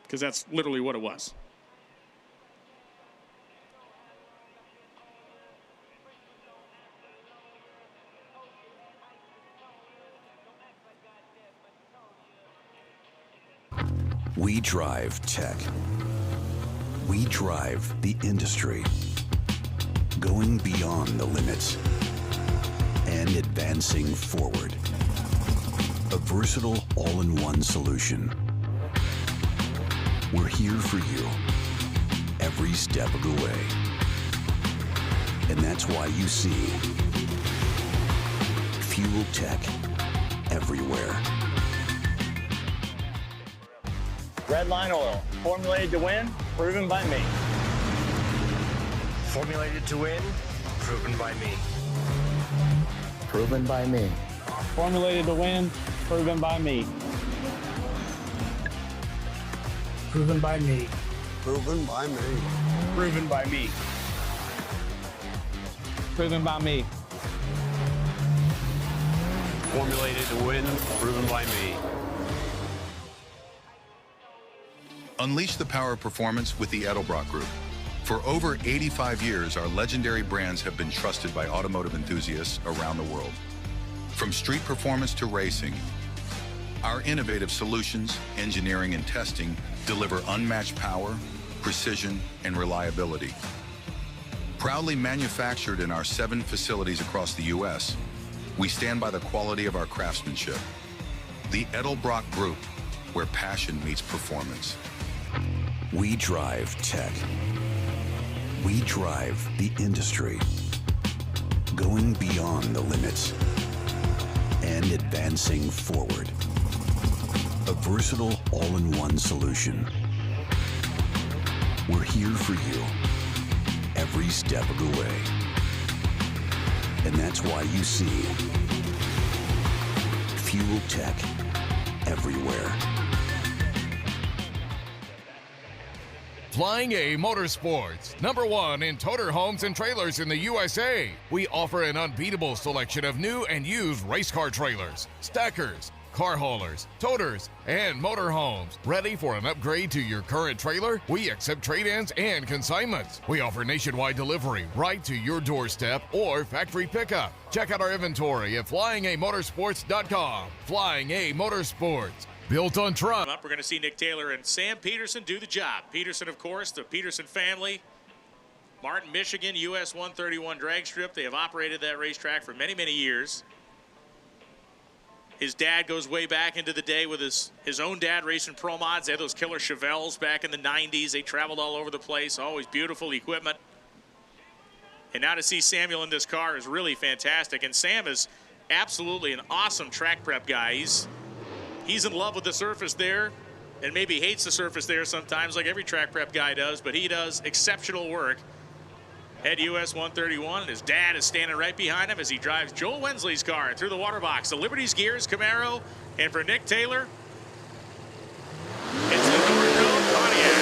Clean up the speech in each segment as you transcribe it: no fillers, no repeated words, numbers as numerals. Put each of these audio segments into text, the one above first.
because that's literally what it was. We drive tech. We drive the industry. Going beyond the limits and advancing forward. A versatile all-in-one solution. We're here for you every step of the way. And that's why you see fuel tech everywhere. Redline Oil, formulated to win, proven by me. Formulated to win, proven by me. Proven by me. Formulated to win, proven by me. Proven by me. Proven by me. Proven by me. Proven by me. Formulated to win, proven by me. Unleash the power of performance with the Edelbrock Group. For over 85 years, our legendary brands have been trusted by automotive enthusiasts around the world. From street performance to racing, our innovative solutions, engineering, and testing deliver unmatched power, precision, and reliability. Proudly manufactured in our 7 facilities across the U.S., we stand by the quality of our craftsmanship. The Edelbrock Group, where passion meets performance. We drive tech. We drive the industry. Going beyond the limits and advancing forward. A versatile all-in-one solution. We're here for you every step of the way. And that's why you see fuel tech everywhere. Flying A Motorsports, #1 in toter homes and trailers in the USA. We offer an unbeatable selection of new and used race car trailers, stackers, car haulers, toters, and motorhomes. Ready for an upgrade to your current trailer? We accept trade-ins and consignments. We offer nationwide delivery right to your doorstep or factory pickup. Check out our inventory at flyingamotorsports.com. Flying A Motorsports. Built on trust. We're going to see Nick Taylor and Sam Peterson do the job. Peterson, of course, the Peterson family. Martin, Michigan, US 131 drag strip. They have operated that racetrack for many, many years. His dad goes way back into the day with his own dad racing pro mods. They had those killer Chevelles back in the 90s. They traveled all over the place. Always beautiful equipment. And now to see Samuel in this car is really fantastic. And Sam is absolutely an awesome track prep guy. He's in love with the surface there, and maybe hates the surface there sometimes, like every track prep guy does, but he does exceptional work at US 131, and his dad is standing right behind him as he drives Joel Wensley's car through the water box. The Liberty's Gears Camaro, and for Nick Taylor, it's the Norco Pontiac.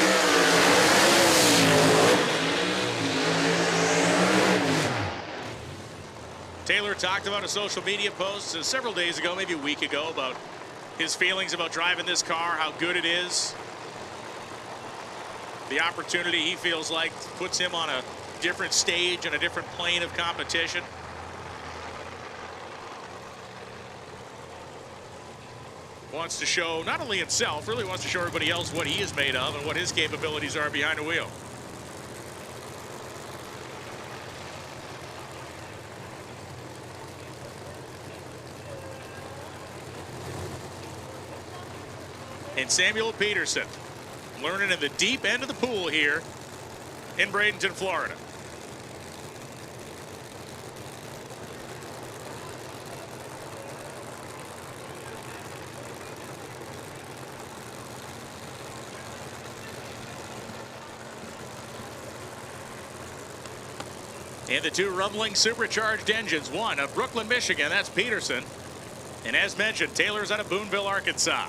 Taylor talked about a social media post several days ago, maybe a week ago, about his feelings about driving this car, how good it is. The opportunity, he feels like, puts him on a different stage and a different plane of competition. Wants to show not only himself, really wants to show everybody else what he is made of and what his capabilities are behind the wheel. And Samuel Peterson learning in the deep end of the pool here in Bradenton, Florida. And the 2 rumbling supercharged engines, one of Brooklyn, Michigan, that's Peterson. And as mentioned, Taylor's out of Boonville, Arkansas.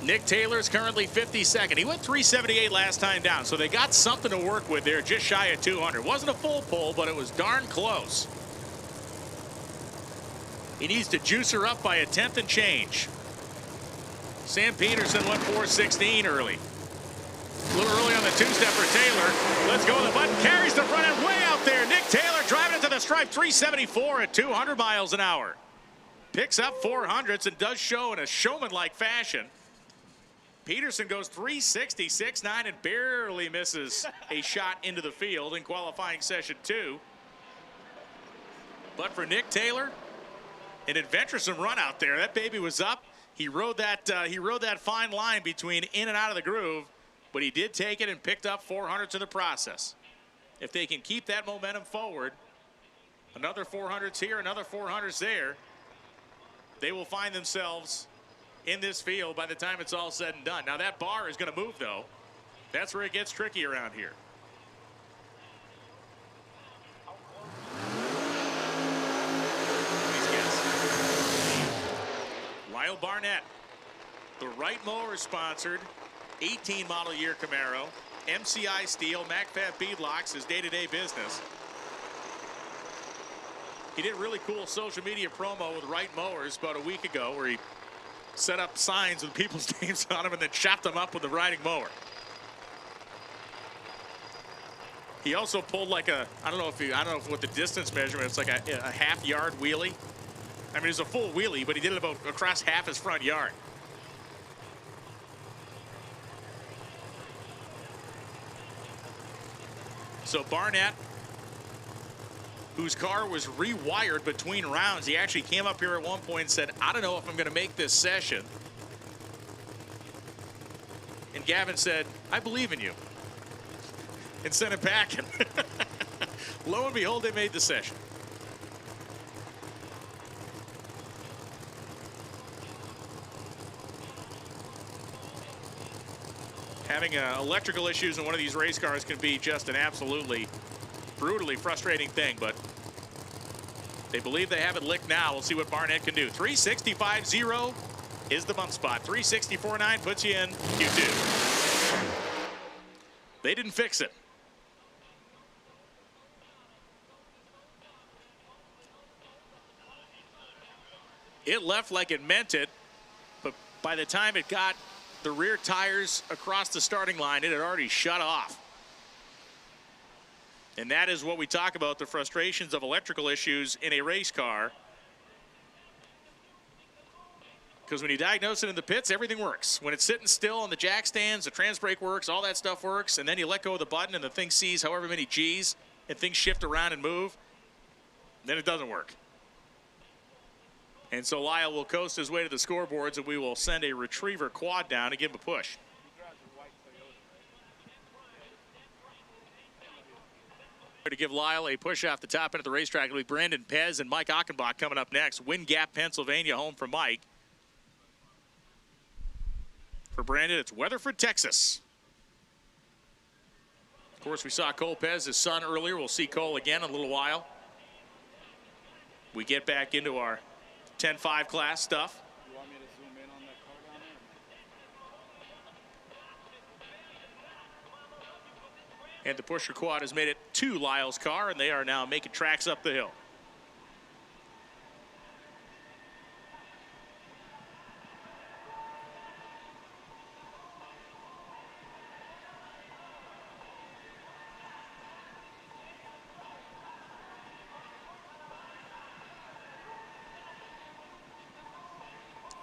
Nick Taylor's currently 52nd. He went 378 last time down, so they got something to work with there, just shy of 200. Wasn't a full pull, but it was darn close. He needs to juice her up by a tenth and change. Sam Peterson went 4:16 early. A little early on the two-step for Taylor. Let's go. The button carries the front end way out there. Nick Taylor driving it to the stripe. 374 at 200 miles an hour. Picks up 400s and does show in a showman-like fashion. Peterson goes 366.9 and barely misses a shot into the field in qualifying session 2. But for Nick Taylor, an adventuresome run out there. That baby was up. He rode that fine line between in and out of the groove, but he did take it and picked up 400s in the process. If they can keep that momentum forward, another 400s here, another 400s there, they will find themselves in this field by the time it's all said and done. Now that bar is going to move, though. That's where it gets tricky around here. Lyle Barnett, the Wright Mower sponsored 18 model year Camaro, MCI Steel, MacFab Beadlocks, his day-to-day business. He did a really cool social media promo with Wright Mowers about a week ago where he set up signs with people's names on them and then chopped them up with the riding mower. He also pulled like a, I don't know what the distance measurement, it's like a half-yard wheelie. I mean, it's a full wheelie, but he did it about across half his front yard. So Barnett, whose car was rewired between rounds, he actually came up here at one point and said, I don't know if I'm going to make this session. And Gavin said, I believe in you. And sent him packing. Lo and behold, they made the session. Having electrical issues in one of these race cars can be just an absolutely brutally frustrating thing, but they believe they have it licked now. We'll see what Barnett can do. 365.0 is the bump spot. 364.9 puts you in Q2. They didn't fix it. It left like it meant it, but by the time it got the rear tires across the starting line, it had already shut off. And that is what we talk about, the frustrations of electrical issues in a race car. Because when you diagnose it in the pits, everything works. When it's sitting still on the jack stands, the trans brake works, all that stuff works, and then you let go of the button and the thing sees however many G's and things shift around and move, then it doesn't work. And so Lyle will coast his way to the scoreboards, and we will send a retriever quad down to give him a push. To give Lyle a push off the top end of the racetrack, it'll be Brandon Pesz and Mike Aenbach coming up next. Wind Gap, Pennsylvania, home for Mike. For Brandon, it's Weatherford, Texas. Of course, we saw Cole Pesz, his son, earlier. We'll see Cole again in a little while. We get back into our 10-5 class stuff. You want me to zoom in on that car down there? And the pusher quad has made it to Lyle's car, and they are now making tracks up the hill.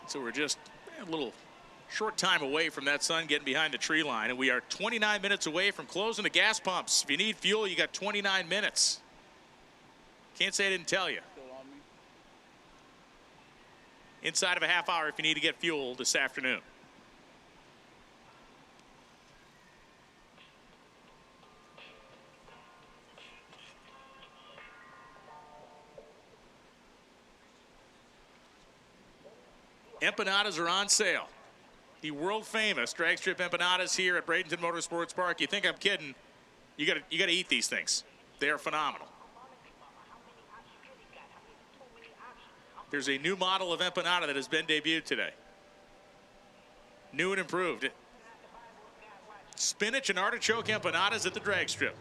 So we're just a little short time away from that sun getting behind the tree line, and we are 29 minutes away from closing the gas pumps. If you need fuel, you got 29 minutes. Can't say I didn't tell you. Inside of a half hour if you need to get fuel this afternoon. Empanadas are on sale. The world famous drag strip empanadas here at Bradenton Motorsports Park. You think I'm kidding? You gotta eat these things. They are phenomenal. There's a new model of empanada that has been debuted today. New and improved. Spinach and artichoke empanadas at the drag strip.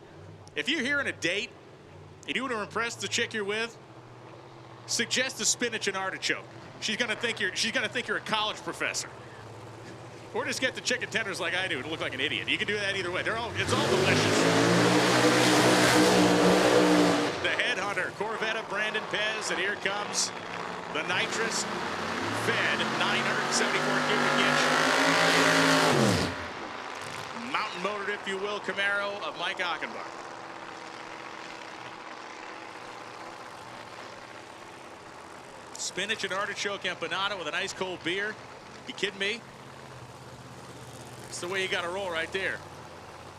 If you're here on a date and you want to impress the chick you're with, suggest a spinach and artichoke. She's gonna think you're a college professor. Or just get the chicken tenders like I do and look like an idiot. You can do that either way. It's all delicious. The headhunter, Corvette, Brandon Pesz, and here comes the nitrous fed 974 cubic inch mountain motored, if you will, Camaro of Mike Aenbach. Spinach and artichoke empanada with a nice cold beer. You kidding me? It's the way you got to roll right there.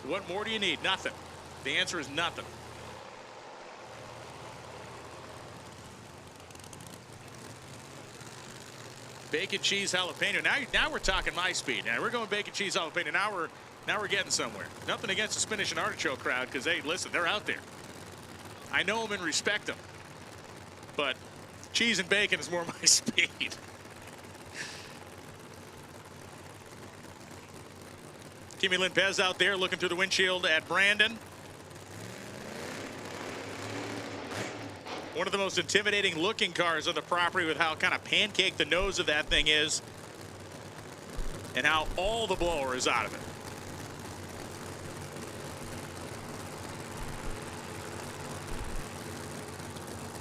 What more do you need? Nothing. The answer is nothing. Bacon, cheese, jalapeno. Now we're talking my speed. Now we're going bacon, cheese, jalapeno. Now we're getting somewhere. Nothing against the spinach and artichoke crowd, because hey, listen, they're out there. I know them and respect them, but cheese and bacon is more my speed. Kimi Lynn Pesz out there looking through the windshield at Brandon. One of the most intimidating looking cars on the property, with how kind of pancake the nose of that thing is and how all the blower is out of it.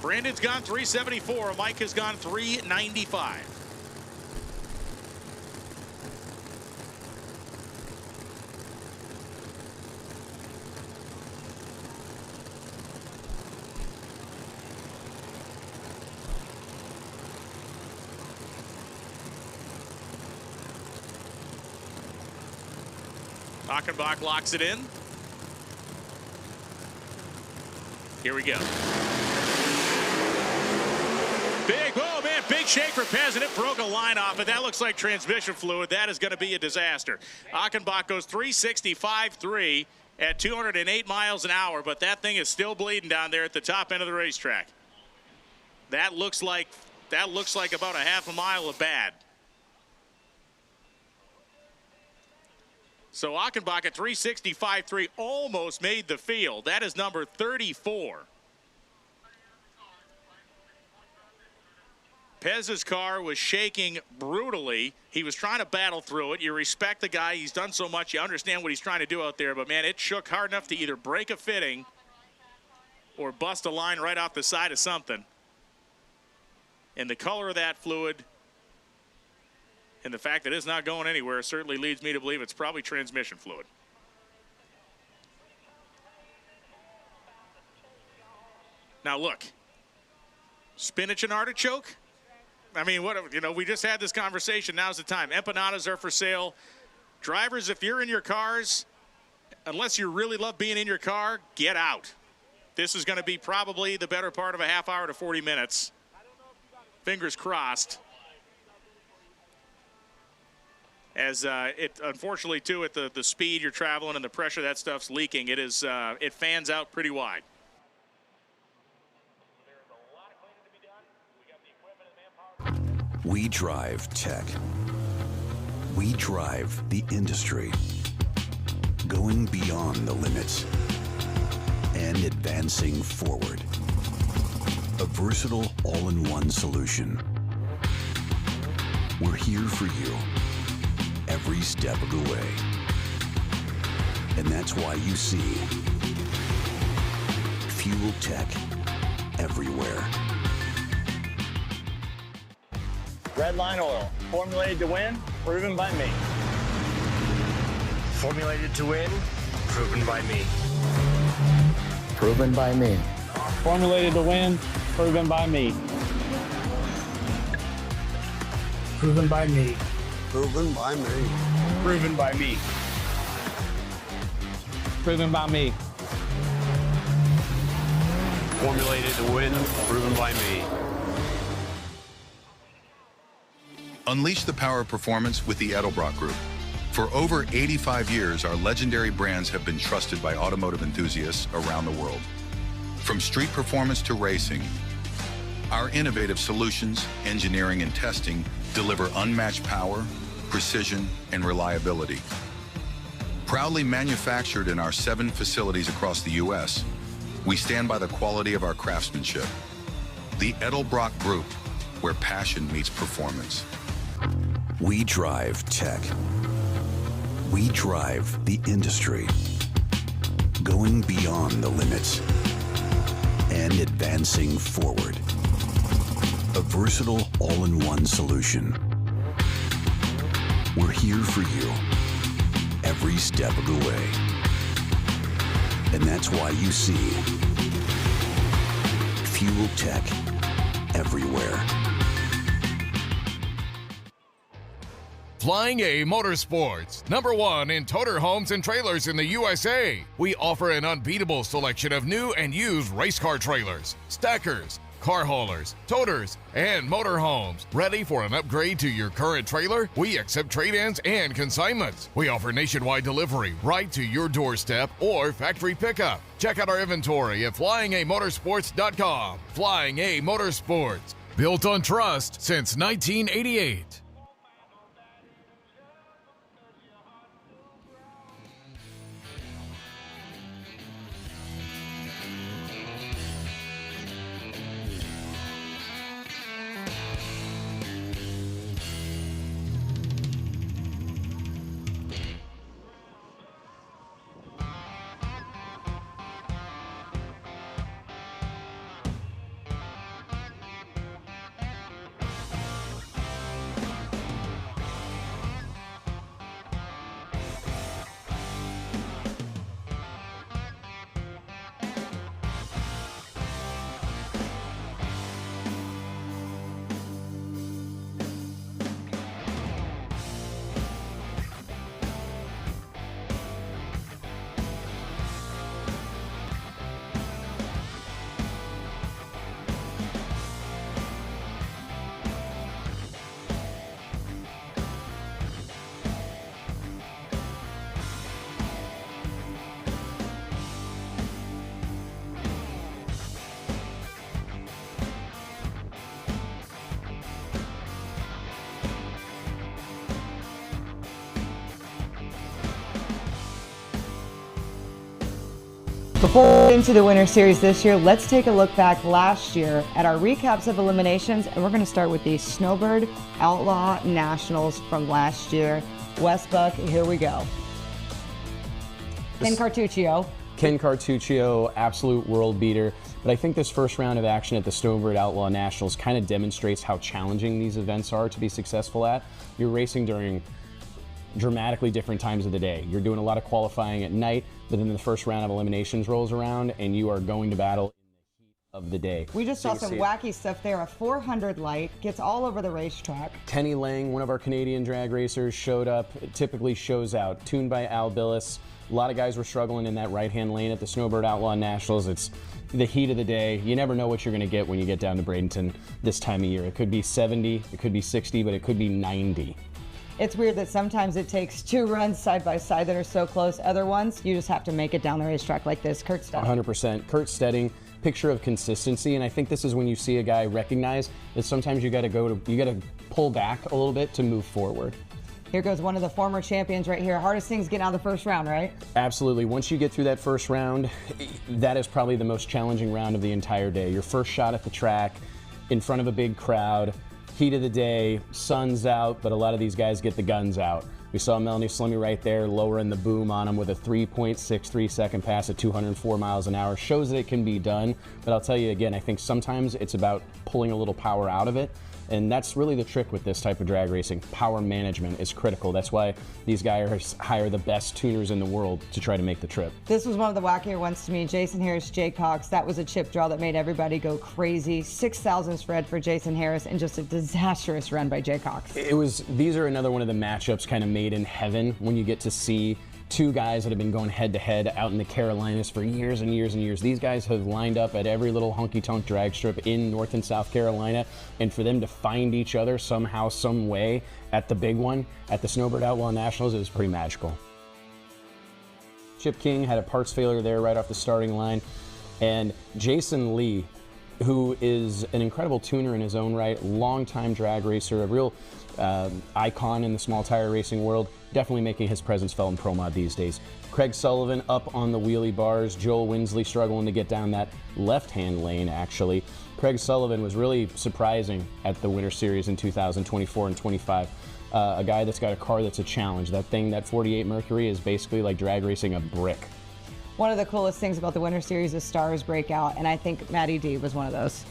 Brandon's gone 374. Mike has gone 395. Aenbach locks it in. Here we go. Big shake for Pesz, and it broke a line off, but that looks like transmission fluid. That is going to be a disaster. Aenbach goes 365.3 at 208 miles an hour, but that thing is still bleeding down there at the top end of the racetrack. That looks like about a half a mile of bad. So Aenbach at 365.3 almost made the field. That is number 34. Pesz's car was shaking brutally. He was trying to battle through it. You respect the guy. He's done so much. You understand what he's trying to do out there. But, man, it shook hard enough to either break a fitting or bust a line right off the side of something. And the color of that fluid and the fact that it's not going anywhere certainly leads me to believe it's probably transmission fluid. Now, look. Spinach and artichoke? I mean, we just had this conversation. Now's the time. Empanadas are for sale. Drivers, if you're in your cars, unless you really love being in your car, get out. This is going to be probably the better part of a half hour to 40 minutes. Fingers crossed. As unfortunately, too, at the speed you're traveling and the pressure that stuff's leaking, it fans out pretty wide. We drive tech. We drive the industry. Going beyond the limits and advancing forward. A versatile all-in-one solution. We're here for you every step of the way. And that's why you see fuel tech everywhere. Redline oil, formulated to win, proven by me. Formulated to win, proven by me. Proven by me. Formulated to win, proven by me. Proven by me. Proven by me. Proven by me. Proven by me. Formulated to win, proven by me. Unleash the power of performance with the Edelbrock Group. For over 85 years, our legendary brands have been trusted by automotive enthusiasts around the world. From street performance to racing, our innovative solutions, engineering, and testing deliver unmatched power, precision, and reliability. Proudly manufactured in our 7 facilities across the U.S., we stand by the quality of our craftsmanship. The Edelbrock Group, where passion meets performance. We drive tech. We drive the industry. Going beyond the limits and advancing forward. A versatile all-in-one solution. We're here for you every step of the way. And that's why you see Fuel Tech everywhere. Flying A Motorsports, #1 in toter homes and trailers in the USA. We offer an unbeatable selection of new and used race car trailers, stackers, car haulers, toters, and motorhomes. Ready for an upgrade to your current trailer? We accept trade-ins and consignments. We offer nationwide delivery right to your doorstep or factory pickup. Check out our inventory at flyingamotorsports.com. Flying A Motorsports, built on trust since 1988. Before we get into the Winter Series this year, let's take a look back last year at our recaps of eliminations, and we're going to start with the Snowbird Outlaw Nationals from last year. Wes Buck, here we go. Ken Cartuccio, absolute world beater. But I think this first round of action at the Snowbird Outlaw Nationals kind of demonstrates how challenging these events are to be successful at. You're racing during dramatically different times of the day. You're doing a lot of qualifying at night, but then the first round of eliminations rolls around and you are going to battle in the heat of the day. We just saw some wacky stuff there. A 400 light gets all over the racetrack. Kenny Lang, one of our Canadian drag racers, showed up. It typically shows out. Tuned by Al Billis. A lot of guys were struggling in that right-hand lane at the Snowbird Outlaw Nationals. It's the heat of the day. You never know what you're going to get when you get down to Bradenton this time of year. It could be 70, it could be 60, but it could be 90. It's weird that sometimes it takes two runs side by side that are so close. Other ones, you just have to make it down the racetrack like this. Kurt Stending. 100%. Kurt Stending, picture of consistency, and I think this is when you see a guy recognize that sometimes you got to pull back a little bit to move forward. Here goes one of the former champions right here. Hardest thing's getting out of the first round, right? Absolutely. Once you get through that first round, that is probably the most challenging round of the entire day. Your first shot at the track, in front of a big crowd. Heat of the day, sun's out, but a lot of these guys get the guns out. We saw Melanie Slimmy right there lowering the boom on him with a 3.63 second pass at 204 miles an hour. Shows that it can be done, but I'll tell you again, I think sometimes it's about pulling a little power out of it. And that's really the trick with this type of drag racing. Power management is critical. That's why these guys hire the best tuners in the world to try to make the trip. This was one of the wackier ones to me. Jason Harris, Jay Cox. That was a chip draw that made everybody go crazy. 6,000 spread for Jason Harris and just a disastrous run by Jay Cox. These are another one of the matchups kind of made in heaven when you get to see two guys that have been going head-to-head out in the Carolinas for years and years and years. These guys have lined up at every little honky-tonk drag strip in North and South Carolina, and for them to find each other somehow, some way at the big one, at the Snowbird Outlaw Nationals, it was pretty magical. Chip King had a parts failure there right off the starting line, and Jason Lee, who is an incredible tuner in his own right, longtime drag racer, a real icon in the small tire racing world, definitely making his presence felt in Pro Mod these days. Craig Sullivan up on the wheelie bars, Joel Winsley struggling to get down that left-hand lane actually, Craig Sullivan was really surprising at the Winter Series in 2024 and 25. A guy that's got a car that's a challenge. That thing, that 48 Mercury, is basically like drag racing a brick. One of the coolest things about the Winter Series is stars break out, and I think Matty D was one of those.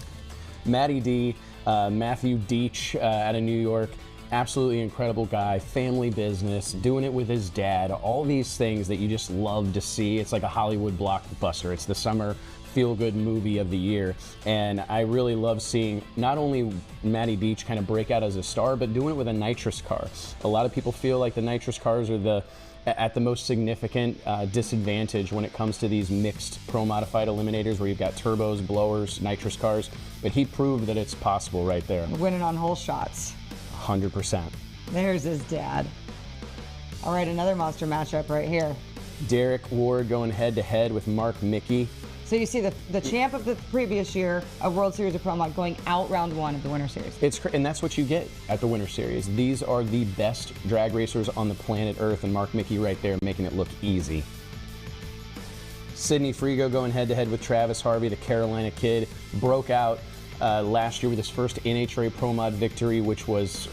Matty D, Matthew Deach out of New York, absolutely incredible guy, family business, doing it with his dad, all these things that you just love to see. It's like a Hollywood blockbuster. It's the summer feel-good movie of the year, and I really love seeing not only Matty Deach kind of break out as a star, but doing it with a nitrous car. A lot of people feel like the nitrous cars are at the most significant disadvantage when it comes to these mixed pro-modified eliminators where you've got turbos, blowers, nitrous cars, but he proved that it's possible right there. Winning on hole shots. 100%. There's his dad. All right, another monster matchup right here. Derek Ward going head-to-head with Mark Mickey. So you see the champ of the previous year, a World Series of Pro Mod, going out round one of the Winter Series. And that's what you get at the Winter Series. These are the best drag racers on the planet Earth, and Mark Mickey right there making it look easy. Sidney Frigo going head-to-head with Travis Harvey, the Carolina kid, broke out last year with his first NHRA Pro Mod victory, which was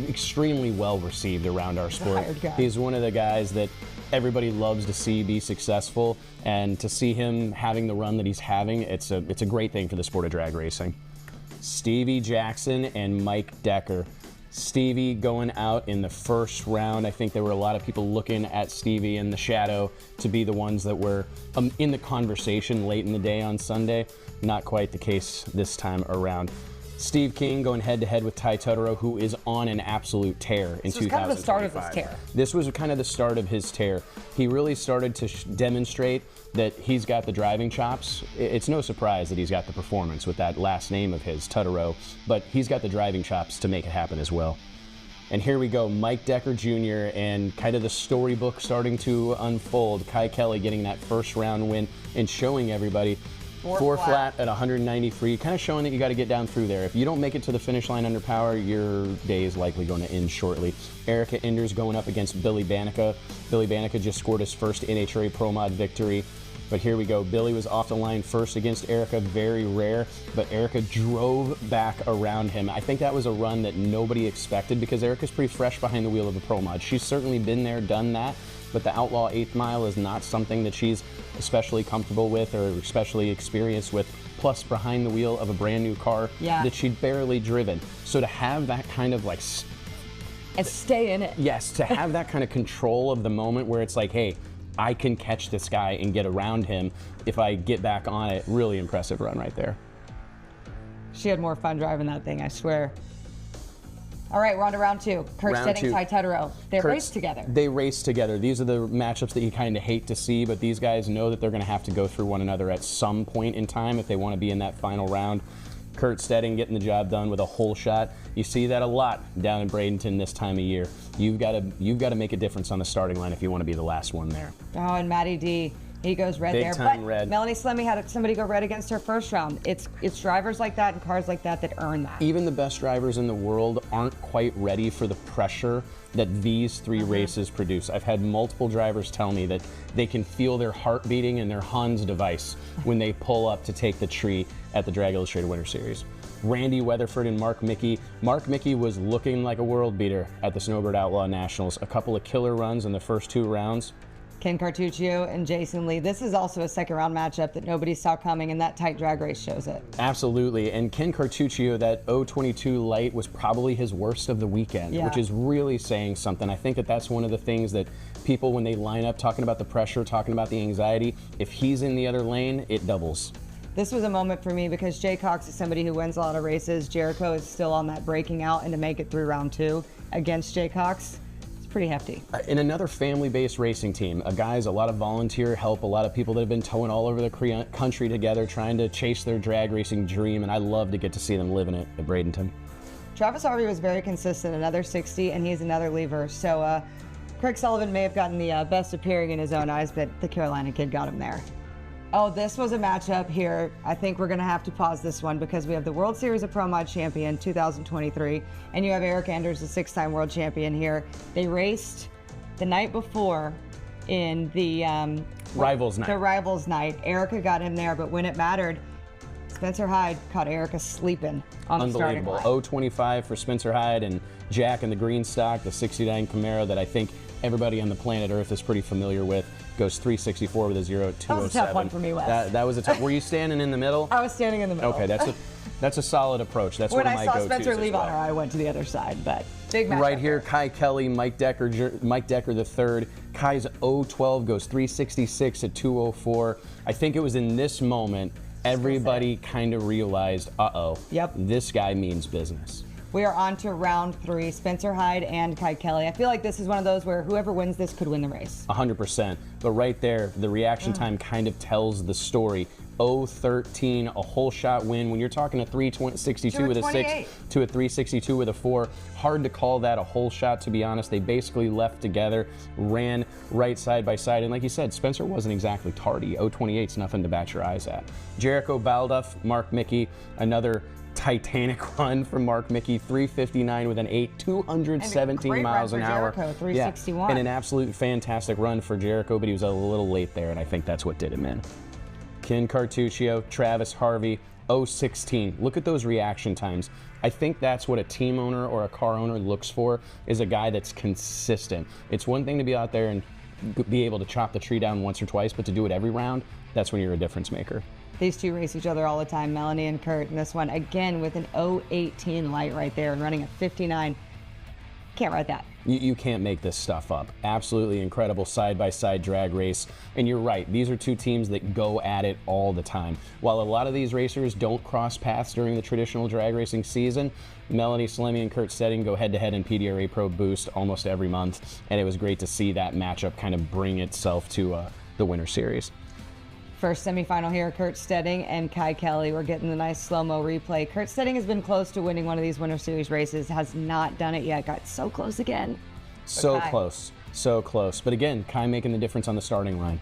extremely well received around our sport. He's one of the guys that everybody loves to see be successful, and to see him having the run that he's having, it's a great thing for the sport of drag racing. Stevie Jackson and Mike Decker. Stevie going out in the first round. I think there were a lot of people looking at Stevie in the shadow to be the ones that were in the conversation late in the day on Sunday. Not quite the case this time around. Steve King going head-to-head with Ty Tutterow, who is on an absolute tear in 2025. This was kind of the start of his tear. This was kind of the start of his tear. He really started to demonstrate that he's got the driving chops. It's no surprise that he's got the performance with that last name of his, Tutterow, but he's got the driving chops to make it happen as well. And here we go, Mike Decker Jr. and kind of the storybook starting to unfold. Kai Kelly getting that first round win and showing everybody four flat at 193, kind of showing that you got to get down through there. If you don't make it to the finish line under power, your day is likely going to end shortly. Erica Enders going up against Billy Banica. Billy Banica just scored his first NHRA Pro Mod victory. But here we go. Billy was off the line first against Erica, very rare, but Erica drove back around him. I think that was a run that nobody expected because Erica's pretty fresh behind the wheel of a Pro Mod. She's certainly been there, done that, but the Outlaw 8th mile is not something that she's especially comfortable with or especially experienced with, plus behind the wheel of a brand new car that she'd barely driven. So to have that kind of like... And stay in it. Yes, to have that kind of control of the moment where it's like, hey, I can catch this guy and get around him if I get back on it. Really impressive run right there. She had more fun driving that thing, I swear. All right, we're on to round two. Kurt Stending, Ty Tutterow. They raced together. They raced together. These are the matchups that you kind of hate to see, but these guys know that they're going to have to go through one another at some point in time if they want to be in that final round. Kurt Stending getting the job done with a hole shot. You see that a lot down in Bradenton this time of year. You've got to make a difference on the starting line if you want to be the last one there. Oh, and Matty D, he goes red Big there. time But red. Melanie Slemmy had somebody go red against her first round. It's drivers like that and cars like that earn that. Even the best drivers in the world aren't quite ready for the pressure that these three races produce. I've had multiple drivers tell me that they can feel their heart beating in their Hans device when they pull up to take the tree at the Drag Illustrated Winter Series. Randy Weatherford and Mark Mickey. Mark Mickey was looking like a world beater at the Snowbird Outlaw Nationals. A couple of killer runs in the first two rounds. Ken Cartuccio and Jason Lee. This is also a second round matchup that nobody saw coming, and that tight drag race shows it. Absolutely, and Ken Cartuccio, that 022 light was probably his worst of the weekend, which is really saying something. I think that that's one of the things that people, when they line up talking about the pressure, talking about the anxiety, if he's in the other lane, it doubles. This was a moment for me because Jay Cox is somebody who wins a lot of races. Jericho is still on that breaking out, and to make it through round two against Jay Cox, it's pretty hefty. In another family-based racing team, a lot of volunteer help, a lot of people that have been towing all over the country together trying to chase their drag racing dream, and I love to get to see them living it at Bradenton. Travis Harvey was very consistent, another 60, and he's another lever. So Craig Sullivan may have gotten the best appearing in his own eyes, but the Carolina kid got him there. Oh, this was a matchup here. I think we're going to have to pause this one because we have the World Series of Pro Mod champion 2023, and you have Eric Enders, the 6-time world champion here. They raced the night before in the Rivals night. The Rivals night. Erica got him there, but when it mattered, Spencer Hyde caught Erica sleeping on the starting line. Unbelievable. 0.25 for Spencer Hyde and Jack in the green stock, the 69 Camaro that I think everybody on the planet Earth is pretty familiar with. Goes 364 with a 0 at 207. That was a tough one for me, Wes. That was a tough. Were you standing in the middle? I was standing in the middle. Okay, that's a solid approach. That's when one of I my saw go-tos Spencer leave as well. on her, I went to the other side, but big match. Right here, Kai Kelly, Mike Decker the third. Kai's 012 goes 366 at 204. I think it was in this moment everybody kind of realized, yep, this guy means business. We are on to round 3, Spencer Hyde and Kai Kelly. I feel like this is one of those where whoever wins this could win the race. 100%. But right there, the reaction time kind of tells the story. 0-13, a whole shot win. When you're talking a 362 with a 6 to a 362 with a 4, hard to call that a whole shot, to be honest. They basically left together, ran right side by side. And like you said, Spencer wasn't exactly tardy. 0-28's nothing to bat your eyes at. Jericho Balduff, Mark Mickey, another Titanic run from Mark Mickey, 359 with an 8, 217 miles an hour. Jericho, 361. Yeah, and an absolute fantastic run for Jericho, but he was a little late there, and I think that's what did him in. Ken Cartuccio, Travis Harvey, 016. Look at those reaction times. I think that's what a team owner or a car owner looks for, is a guy that's consistent. It's one thing to be out there and be able to chop the tree down once or twice, but to do it every round, that's when you're a difference maker. These two race each other all the time, Melanie and Kurt, and this one again with an 018 light right there and running a 59. Can't write that. You can't make this stuff up. Absolutely incredible side-by-side drag race. And you're right, these are two teams that go at it all the time. While a lot of these racers don't cross paths during the traditional drag racing season, Melanie Salemi and Kurt Stending go head-to-head in PDRA Pro Boost almost every month. And it was great to see that matchup kind of bring itself to the Winter Series. First semifinal here, Kurt Stending and Kai Kelly. We're getting the nice slow-mo replay. Kurt Stending has been close to winning one of these Winter Series races, has not done it yet. Got so close again. So close, so close. But again, Kai making the difference on the starting line.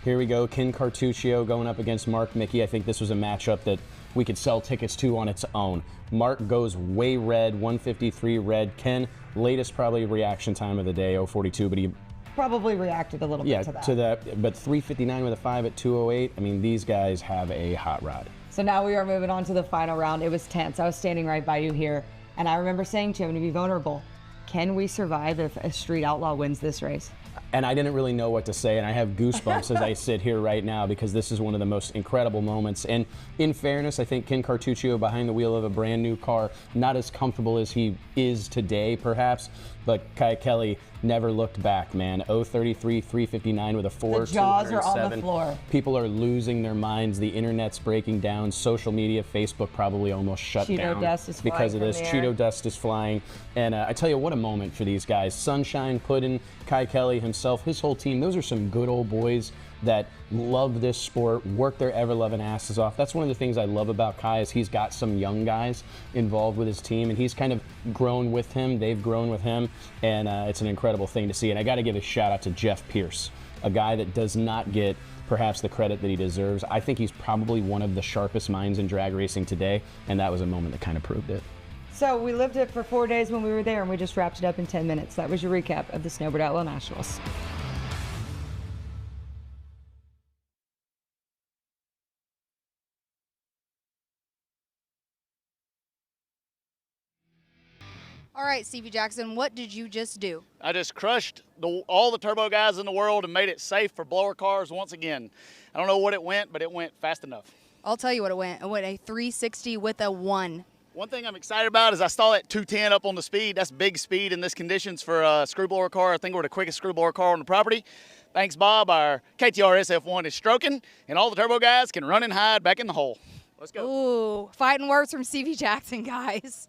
Here we go, Ken Cartuccio going up against Mark Mickey. I think this was a matchup that we could sell tickets to on its own. Mark goes way red, 153 red. Ken, latest probably reaction time of the day, 042, but he probably reacted a little bit to that. But 359 with a 5 at 208. I mean, these guys have a hot rod. So now we are moving on to the final round. It was tense. I was standing right by you here, and I remember saying to him to be vulnerable, can we survive if a street outlaw wins this race? And I didn't really know what to say, and I have goosebumps as I sit here right now because this is one of the most incredible moments. And in fairness, I think Ken Cartuccio behind the wheel of a brand new car, not as comfortable as he is today, perhaps, but Kai Kelly never looked back, man. 033, 359 with a 4. The jaws are on the floor. People are losing their minds. The internet's breaking down. Social media, Facebook probably almost shut down. Cheeto dust is flying because of this. Cheeto dust is flying. And I tell you, what a moment for these guys. Sunshine Puddin', Kai Kelly himself, his whole team. Those are some good old boys that love this sport, work their ever-loving asses off. That's one of the things I love about Kai is he's got some young guys involved with his team, and he's kind of grown with him. They've grown with him, and it's an incredible thing to see. And I got to give a shout-out to Jeff Pierce, a guy that does not get perhaps the credit that he deserves. I think he's probably one of the sharpest minds in drag racing today, and that was a moment that kind of proved it. So we lived it for 4 days when we were there, and we just wrapped it up in 10 minutes. That was your recap of the Snowbird Outlaw Nationals. All right, Stevie Jackson, what did you just do? I just crushed all the turbo guys in the world and made it safe for blower cars once again. I don't know what it went, but it went fast enough. I'll tell you what it went. It went a 360 with a 1. One thing I'm excited about is I saw that 210 up on the speed. That's big speed in this conditions for a screw blower car. I think we're the quickest screw blower car on the property. Thanks, Bob. Our KTR SF1 is stroking, and all the turbo guys can run and hide back in the hole. Let's go. Ooh, fighting words from Stevie Jackson, guys.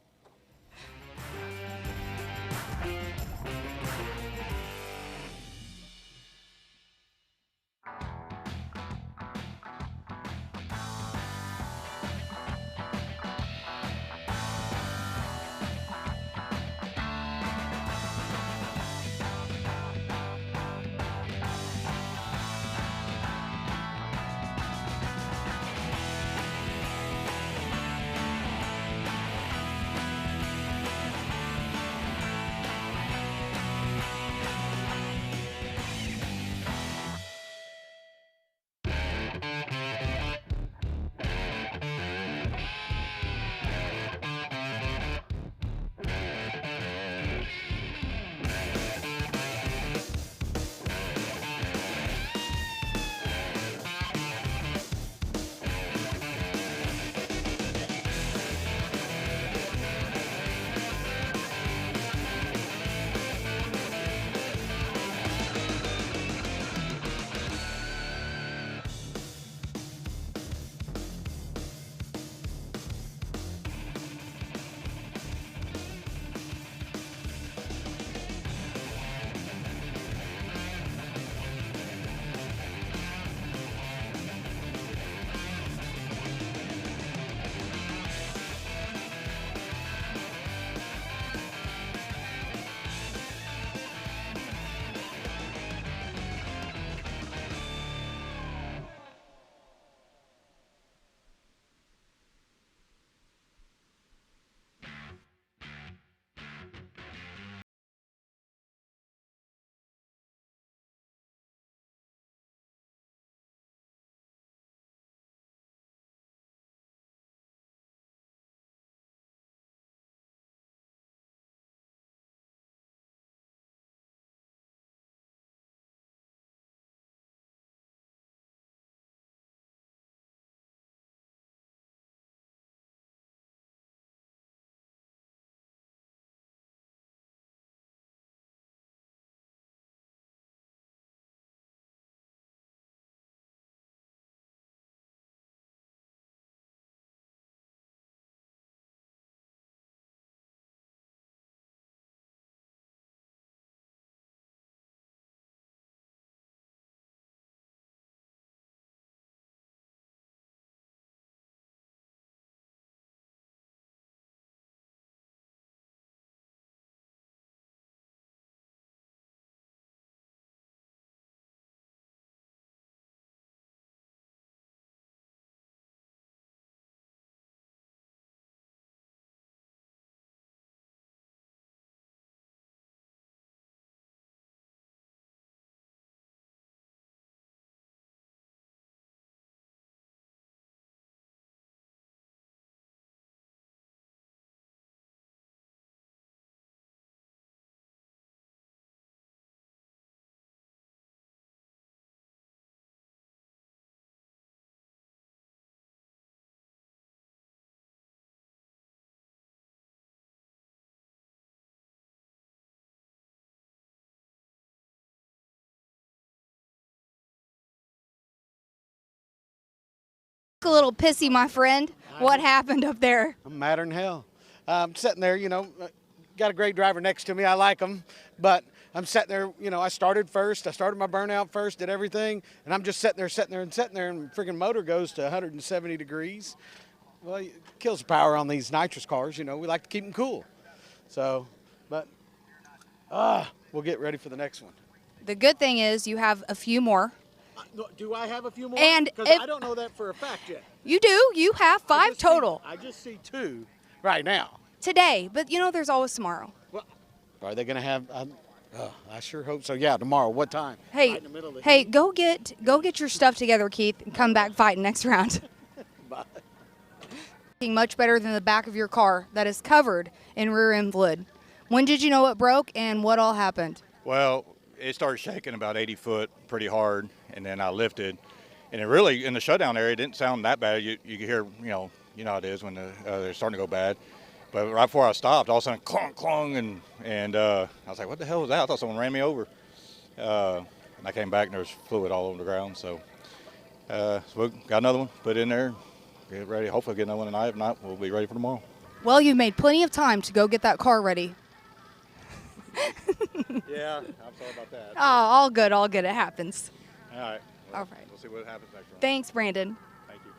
a little pissy, my friend. What happened up there? I'm madder than hell. I'm sitting there, you know, got a great driver next to me. I like him, but I'm sitting there, you know, I started first. I started my burnout first, did everything, and I'm just sitting there, and freaking motor goes to 170 degrees. Well, it kills the power on these nitrous cars, you know. We like to keep them cool. So, but we'll get ready for the next one. The good thing is you have a few more. Do I have a few more? And because I don't know that for a fact yet. You do. You have 5 total. I just see 2 right now. Today, but you know there's always tomorrow. Well, are they going to have? I sure hope so. Yeah, tomorrow. What time? Hey, right in the middle of the hey, heat. go get your stuff together, Keith, and come back fighting next round. Bye. Much better than the back of your car that is covered in rear end fluid. When did you know it broke, and what all happened? Well, it started shaking about 80 foot pretty hard, and then I lifted, and it really, in the shutdown area, it didn't sound that bad. You could hear, you know how it is when they're starting to go bad. But right before I stopped, all of a sudden, clunk, clunk, and I was like, what the hell was that? I thought someone ran me over. And I came back, and there was fluid all over the ground. So we got another one, put it in there, get ready. Hopefully get another one tonight. If not, we'll be ready for tomorrow. Well, you've made plenty of time to go get that car ready. Yeah, I'm sorry about that. Oh, all good, all good. It happens. All right. Well, all right. We'll see what happens next round. Thanks, Brandon. Thank you.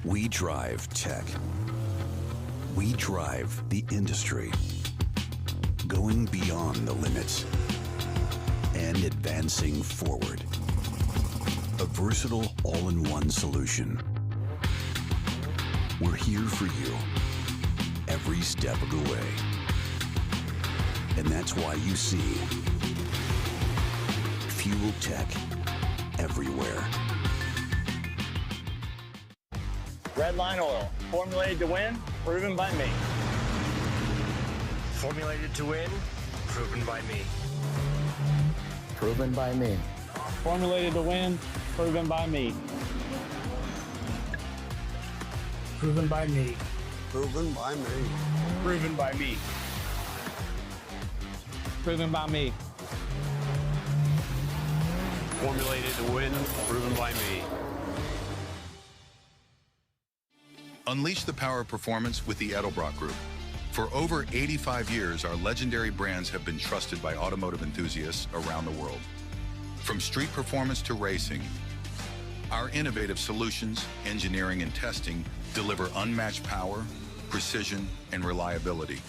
We drive tech. We drive the industry. Going beyond the limits and advancing forward. A versatile all-in-one solution. We're here for you every step of the way. And that's why you see fuel tech everywhere. Redline Oil, formulated to win, proven by me. Formulated to win, proven by me. Proven by me. Formulated to win, proven by me. Proven by me. Proven by me. Proven by me. Proven by me. Formulated to win, proven by me. Unleash the power of performance with the Edelbrock Group. For over 85 years, our legendary brands have been trusted by automotive enthusiasts around the world. From street performance to racing, our innovative solutions, engineering, and testing deliver unmatched power, precision, and reliability.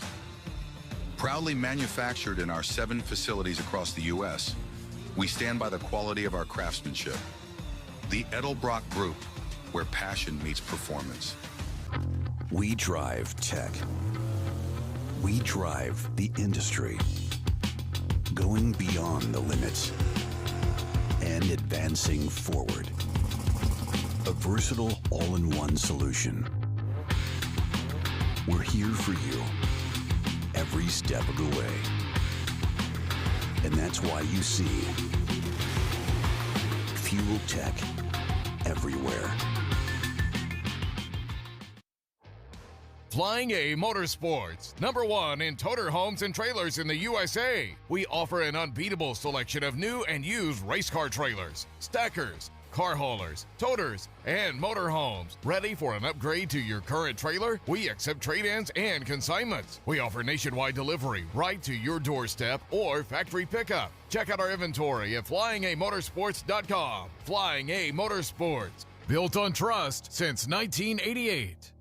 Proudly manufactured in our 7 facilities across the U.S., we stand by the quality of our craftsmanship. The Edelbrock Group, where passion meets performance. We drive tech. We drive the industry. Going beyond the limits and advancing forward. A versatile all-in-one solution. We're here for you every step of the way. And that's why you see fuel tech everywhere. Flying A Motorsports, #1 in toter homes and trailers in the USA. We offer an unbeatable selection of new and used race car trailers, stackers, car haulers, toters, and motorhomes. Ready for an upgrade to your current trailer? We accept trade-ins and consignments. We offer nationwide delivery right to your doorstep or factory pickup. Check out our inventory at flyingamotorsports.com. Flying A Motorsports, built on trust since 1988.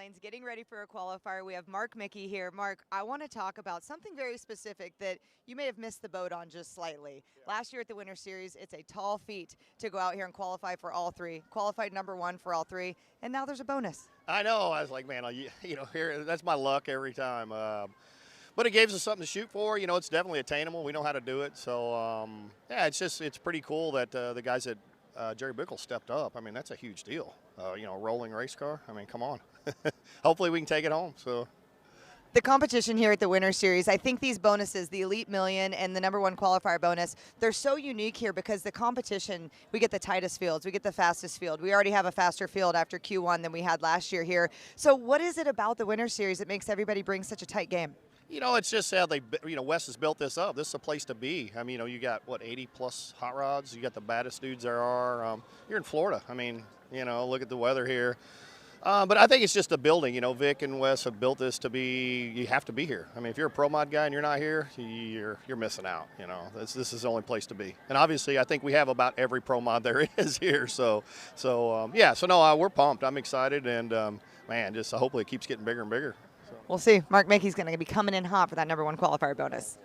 lines, getting ready for a qualifier. We have Mark Mickey here. Mark, I want to talk about something very specific that you may have missed the boat on just slightly. Last year at the Winter Series, it's a tall feat to go out here and qualify for all three. Qualified #1 for all three, and now there's a bonus. I know. I was like, man, here that's my luck every time. But it gives us something to shoot for. It's definitely attainable. We know how to do it. So, yeah, it's pretty cool that the guys at Jerry Bickle stepped up. I mean, that's a huge deal. Rolling race car. I mean, come on. Hopefully we can take it home. So. The competition here at the Winter Series, I think these bonuses, the Elite Million and the #1 qualifier bonus, they're so unique here because the competition, we get the tightest fields, we get the fastest field. We already have a faster field after Q1 than we had last year here. So what is it about the Winter Series that makes everybody bring such a tight game? It's just how Wes has built this up. This is a place to be. I mean, you got, 80-plus hot rods. You got the baddest dudes there are. You're in Florida. I mean, look at the weather here. But I think it's just a building. Vic and Wes have built this to be, you have to be here. I mean, if you're a pro mod guy and you're not here, you're missing out. This is the only place to be. And obviously, I think we have about every pro mod there is here. So no, we're pumped. I'm excited. And, man, just hopefully it keeps getting bigger and bigger. We'll see. Mark Mickey's going to be coming in hot for that #1 qualifier bonus.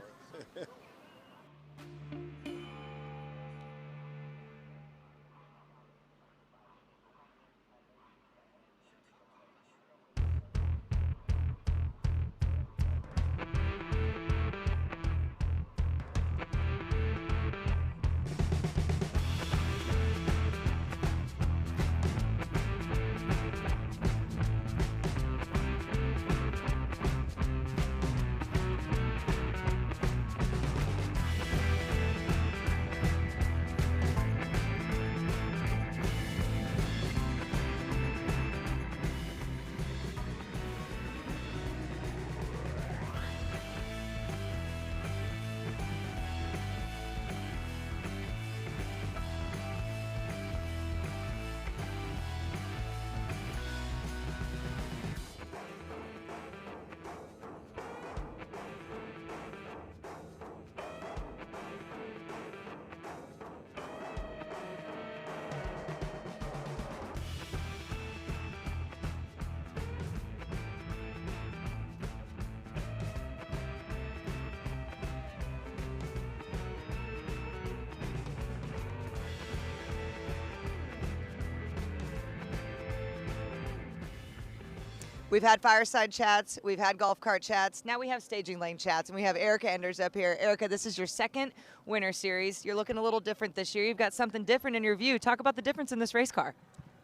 We've had fireside chats, we've had golf cart chats, now we have staging lane chats, and we have Erica Enders up here. Erica, this is your second Winter Series. You're looking a little different this year. You've got something different in your view. Talk about the difference in this race car.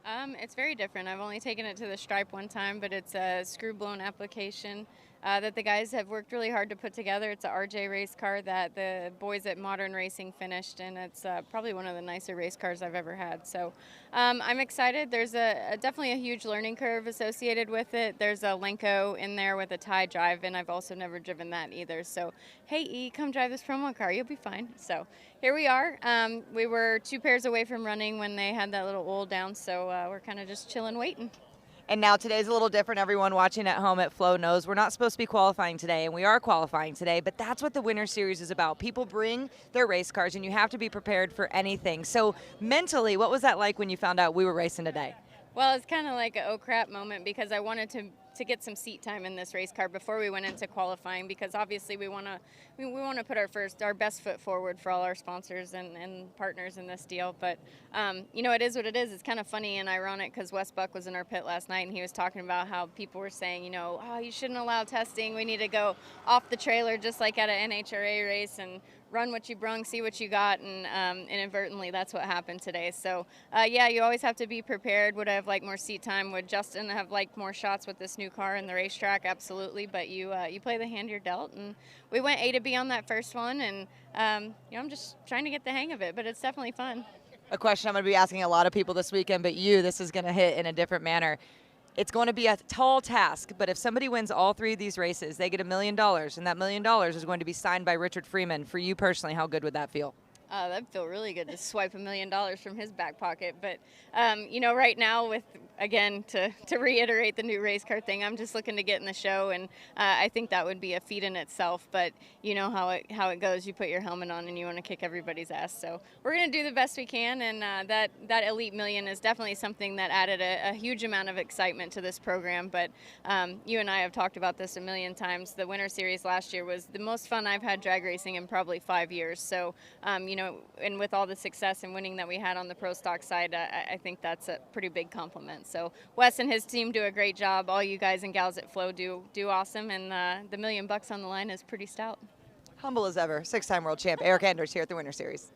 It's very different. I've only taken it to the stripe one time, but it's a screw-blown application that the guys have worked really hard to put together. It's a RJ race car that the boys at Modern Racing finished, and it's probably one of the nicer race cars I've ever had. So I'm excited. There's definitely a huge learning curve associated with it. There's a Lenko in there with a tie drive, and I've also never driven that either. So, hey, E, come drive this promo car. You'll be fine. So here we are. We were 2 pairs away from running when they had that little oil down, so we're kind of just chilling, waiting. And now today's a little different. Everyone watching at home at Flo knows we're not supposed to be qualifying today, and we are qualifying today, but that's what the Winter Series is about. People bring their race cars, and you have to be prepared for anything. So mentally, what was that like when you found out we were racing today? Well, it's kind of like an oh crap moment because I wanted to get some seat time in this race car before we went into qualifying, because obviously we want to put our best foot forward for all our sponsors and partners in this deal. But it is what it is. It's kind of funny and ironic because Wes Buck was in our pit last night and he was talking about how people were saying, oh, you shouldn't allow testing. We need to go off the trailer just like at an NHRA race and run what you brung, see what you got, and inadvertently that's what happened today. So yeah, you always have to be prepared. Would I have liked more seat time? Would Justin have liked more shots with this new car in the racetrack? Absolutely, but you play the hand you're dealt, and we went A to B on that first one, and I'm just trying to get the hang of it, but it's definitely fun. A question I'm going to be asking a lot of people this weekend, but this is going to hit in a different manner. It's going to be a tall task, but if somebody wins all 3 of these races, they get $1 million, and that $1 million is going to be signed by Richard Freeman. For you personally, how good would that feel? That'd feel really good to swipe $1 million from his back pocket. But, you know, right now with, again, to reiterate the new race car thing, I'm just looking to get in the show, and I think that would be a feat in itself. But you know how it goes. You put your helmet on and you want to kick everybody's ass. So we're going to do the best we can, and that Elite Million is definitely something that added a huge amount of excitement to this program. But you and I have talked about this a million times. The Winter Series last year was the most fun I've had drag racing in probably 5 years. So, you know, and with all the success and winning that we had on the pro stock side, I think that's a pretty big compliment. So Wes and his team do a great job. All you guys and gals at Flo do awesome, and the $1 million on the line is pretty stout. Humble as ever, 6-time world champ Eric Anders here at the Winter Series.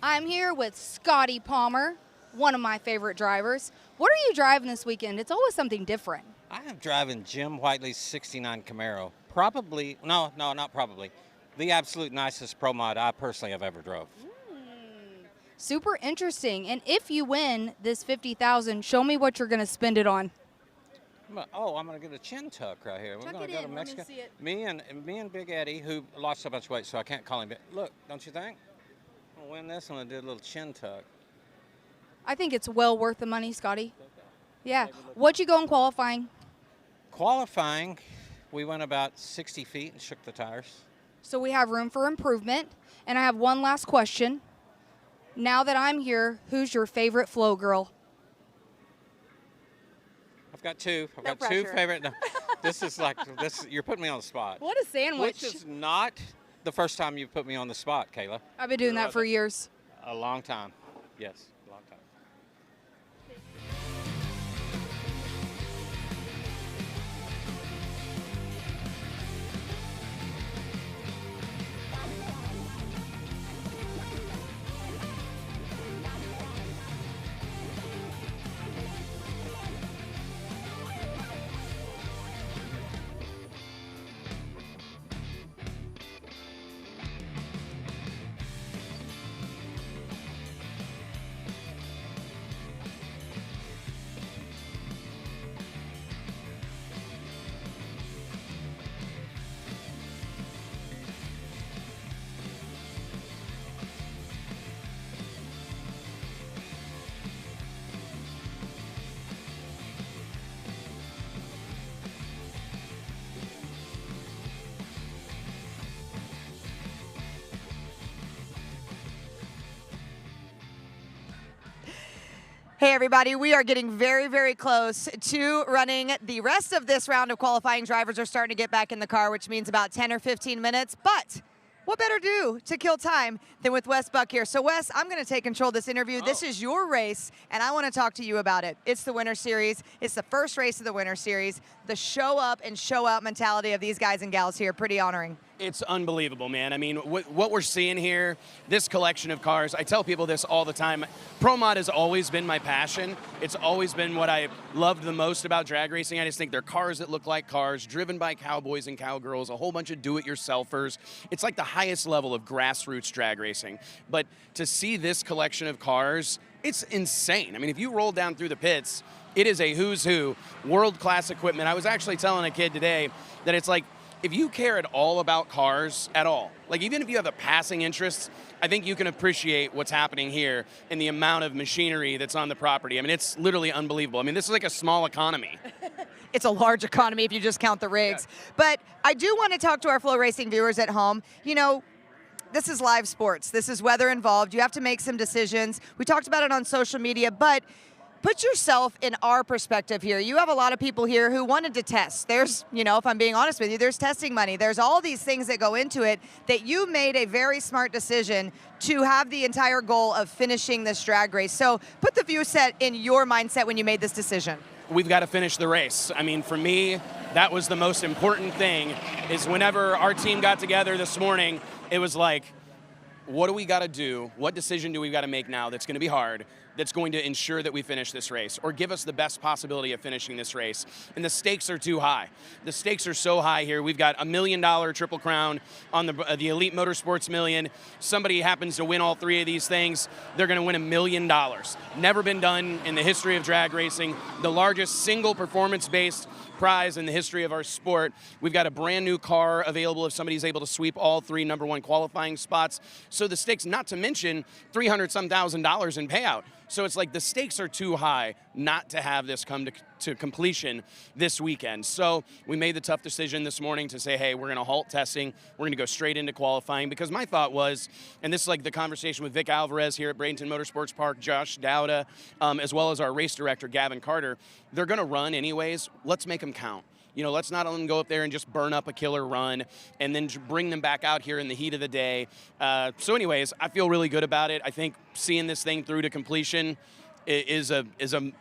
I'm here with Scotty Palmer, one of my favorite drivers. What are you driving this weekend? It's always something different. I am driving Jim Whiteley's 69 Camaro. Probably, no, not probably, the absolute nicest pro mod I personally have ever drove. Super interesting. And if you win this $50,000, show me what you're going to spend it on. I'm going to get a chin tuck right here. We're going to go to Mexico. Me and Big Eddie, who lost so much weight, so I can't call him. But look, don't you think? I'm going to win this. I'm going to do a little chin tuck. I think it's well worth the money, Scotty. Yeah. What'd you go in qualifying? Qualifying, we went about 60 feet and shook the tires. So we have room for improvement. And I have one last question. Now that I'm here, who's your favorite Flo girl? I've got two. I've got two favorite. No, this is like this. You're putting me on the spot. What a sandwich! Which is not the first time you've put me on the spot, Kayla. I've been doing that for years. A long time. Yes, a long time. Hey everybody, we are getting very, very close to running the rest of this round of qualifying. Drivers are starting to get back in the car, which means about 10 or 15 minutes. But what better do to kill time than with Wes Buck here? So Wes, I'm going to take control of this interview. This is your race, and I want to talk to you about it. It's the Winter Series. It's the first race of the Winter Series. The show up and show out mentality of these guys and gals here, pretty honoring. It's unbelievable, man. I mean, what we're seeing here, this collection of cars, I tell people this all the time. Pro Mod has always been my passion. It's always been what I loved the most about drag racing. I just think they're cars that look like cars, driven by cowboys and cowgirls, a whole bunch of do-it-yourselfers. It's like the highest level of grassroots drag racing. But to see this collection of cars, it's insane. I mean, if you roll down through the pits, it is a who's who, world-class equipment. I was actually telling a kid today that it's like, if you care at all about cars at all, like even if you have a passing interest, I think you can appreciate what's happening here and the amount of machinery that's on the property. I mean, it's literally unbelievable. I mean, this is like a small economy. It's a large economy if you just count the rigs. Yeah. But I do want to talk to our FloRacing viewers at home. You know, this is live sports. This is weather involved. You have to make some decisions. We talked about it on social media, but put yourself in our perspective here. You have a lot of people here who wanted to test. There's, you know, if I'm being honest with you, there's testing money. There's all these things that go into it that you made a very smart decision to have the entire goal of finishing this drag race. So put the view set in your mindset when you made this decision. We've got to finish the race. I mean, for me, that was the most important thing, is whenever our team got together this morning, it was like, what do we got to do? What decision do we got to make now that's going to be hard, that's going to ensure that we finish this race or give us the best possibility of finishing this race? And the stakes are too high. The stakes are so high here. We've got $1 million Triple Crown on the Elite Motorsports Million. Somebody happens to win all three of these things, they're going to win $1 million. Never been done in the history of drag racing. The largest single performance-based prize in the history of our sport. We've got a brand new car available if somebody's able to sweep all three #1 qualifying spots. So the stakes, not to mention $300-some thousand in payout. So it's like the stakes are too high not to have this come to completion this weekend. So we made the tough decision this morning to say, hey, we're going to halt testing. We're going to go straight into qualifying, because my thought was, and this is like the conversation with Vic Alvarez here at Bradenton Motorsports Park, Josh Dowda, as well as our race director, Gavin Carter. They're going to run anyways. Let's make them count. You know, let's not let them go up there and just burn up a killer run and then bring them back out here in the heat of the day. So anyways, I feel really good about it. I think seeing this thing through to completion is a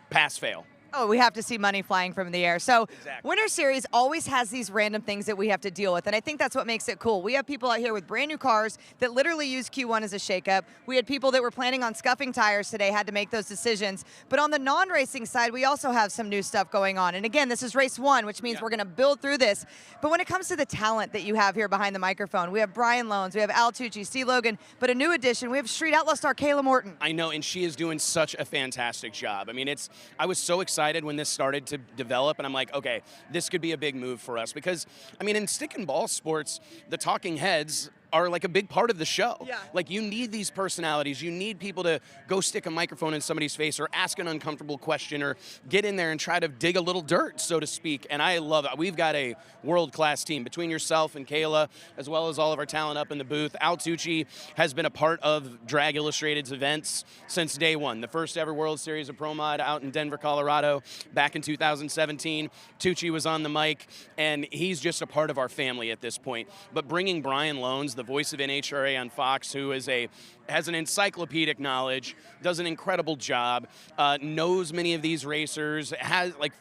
pass-fail. Oh, we have to see money flying from the air. So exactly. Winter Series always has these random things that we have to deal with, and I think that's what makes it cool. We have people out here with brand new cars that literally use Q1 as a shakeup. We had people that were planning on scuffing tires today, had to make those decisions. But on the non-racing side, we also have some new stuff going on. And again, this is race 1, which means we're going to build through this. But when it comes to the talent that you have here behind the microphone, we have Brian Loans, we have Al Tucci, Steve Logan, but a new addition, we have Street Outlaw star Kayla Morton. I know, and she is doing such a fantastic job. I mean, I was so excited when this started to develop, and I'm like, okay, this could be a big move for us, because, I mean, in stick and ball sports, the talking heads are like a big part of the show. Yeah. Like, you need these personalities. You need people to go stick a microphone in somebody's face or ask an uncomfortable question or get in there and try to dig a little dirt, so to speak. And I love it. We've got a world-class team between yourself and Kayla, as well as all of our talent up in the booth. Al Tucci has been a part of Drag Illustrated's events since day one. The first ever World Series of Pro Mod out in Denver, Colorado, back in 2017. Tucci was on the mic, and he's just a part of our family at this point. But bringing Brian Loans, the voice of NHRA on Fox, who is has an encyclopedic knowledge, does an incredible job, knows many of these racers,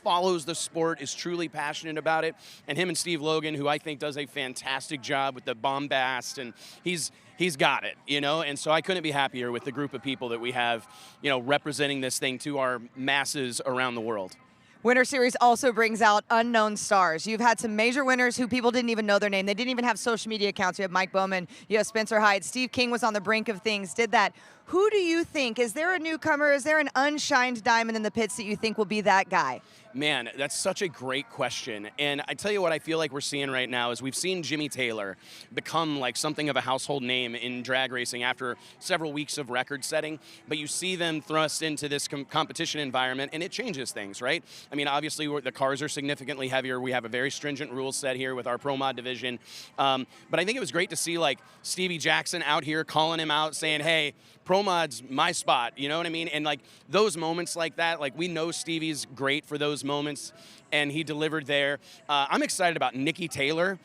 follows the sport, is truly passionate about it, and him and Steve Logan, who I think does a fantastic job with the bombast, and he's got it, you know, and so I couldn't be happier with the group of people that we have, you know, representing this thing to our masses around the world. Winter Series also brings out unknown stars. You've had some major winners who people didn't even know their name. They didn't even have social media accounts. You have Mike Bowman, you have Spencer Hyde. Steve King was on the brink of things, did that. Who do you think, is there a newcomer, is there an unshined diamond in the pits that you think will be that guy? Man, that's such a great question. And I tell you what I feel like we're seeing right now is we've seen Jimmy Taylor become like something of a household name in drag racing after several weeks of record setting. But you see them thrust into this competition environment, and it changes things, right? I mean, obviously, the cars are significantly heavier. We have a very stringent rule set here with our Pro Mod division. But I think it was great to see like Stevie Jackson out here calling him out, saying, hey, Pro Mod's my spot, you know what I mean? And like those moments like that, like we know Stevie's great for those moments, and he delivered there. I'm excited about Nikki Taylor.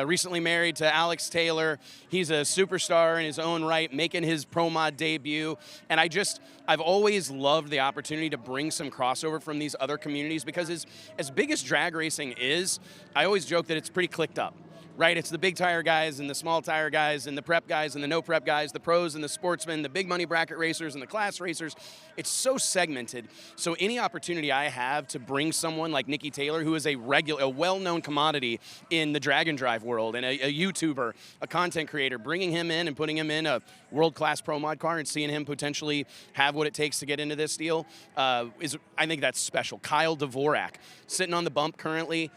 Recently married to Alex Taylor. He's a superstar in his own right, making his Pro Mod debut. And I've always loved the opportunity to bring some crossover from these other communities, because as big as drag racing is, I always joke that it's pretty clicked up. Right, it's the big tire guys and the small tire guys and the prep guys and the no prep guys, the pros and the sportsmen, the big money bracket racers and the class racers. It's so segmented. So any opportunity I have to bring someone like Nikki Taylor, who is a well-known commodity in the drag and drive world, and a YouTuber, a content creator, bringing him in and putting him in a world-class Pro Mod car and seeing him potentially have what it takes to get into this deal, I think that's special. Kyle Dvorak, sitting on the bump currently.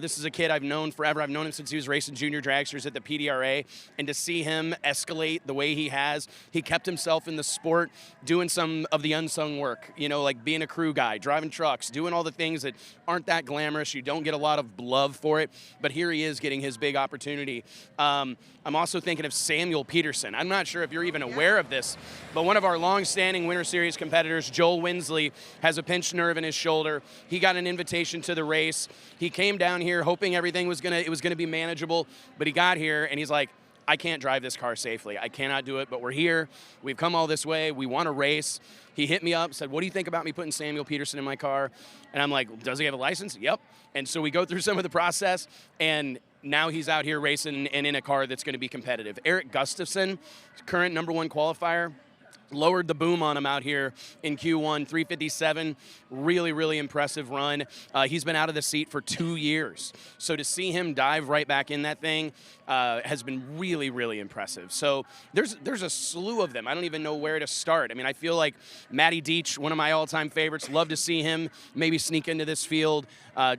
This is a kid I've known forever. I've known him since he was racing junior dragsters at the PDRA, and to see him escalate the way he has, he kept himself in the sport, doing some of the unsung work, you know, like being a crew guy, driving trucks, doing all the things that aren't that glamorous. You don't get a lot of love for it, but here he is getting his big opportunity. I'm also thinking of Samuel Peterson. I'm not sure if you're even aware of this, but one of our long-standing Winter Series competitors, Joel Winsley, has a pinched nerve in his shoulder. He got an invitation to the race. He came down here hoping everything was gonna be manageable, but he got here and he's like, I can't drive this car safely. I cannot do it, but we're here. We've come all this way. We want to race. He hit me up, said, what do you think about me putting Samuel Peterson in my car? And I'm like, does he have a license? Yep. And so we go through some of the process, and now he's out here racing and in a car that's going to be competitive. Eric Gustafson, current #1 qualifier, lowered the boom on him out here in Q1, 357. Really, really impressive run. He's been out of the seat for 2 years. So to see him dive right back in that thing has been really, really impressive. So there's a slew of them. I don't even know where to start. I mean, I feel like Matty Deach, one of my all-time favorites, love to see him maybe sneak into this field.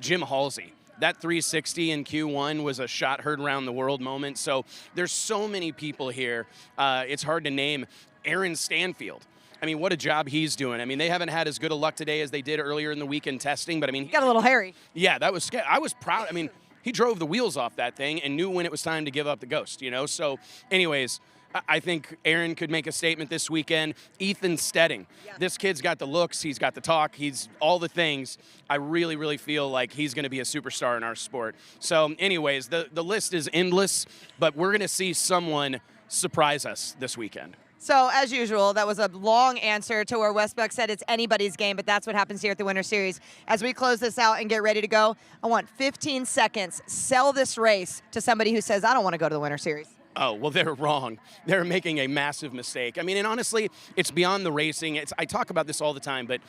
Jim Halsey. That 360 in Q1 was a shot heard around the world moment. So there's so many people here. It's hard to name. Aaron Stanfield. I mean, what a job he's doing. I mean, they haven't had as good a luck today as they did earlier in the week in testing, but I mean, Got a little hairy. yeah, that was scary. I was proud. I mean, he drove the wheels off that thing and knew when it was time to give up the ghost, you know? So anyways, I think Aaron could make a statement this weekend. Ethan Stending. Yeah. This kid's got the looks, he's got the talk, he's all the things. I really, really feel like he's going to be a superstar in our sport. So anyways, the list is endless, but we're going to see someone surprise us this weekend. So, as usual, that was a long answer to where Wes Buck said it's anybody's game, but that's what happens here at the Winter Series. As we close this out and get ready to go, I want 15 seconds. Sell this race to somebody who says, I don't want to go to the Winter Series. Oh, well, they're wrong. They're making a massive mistake. I mean, and honestly, it's beyond the racing. I talk about this all the time, but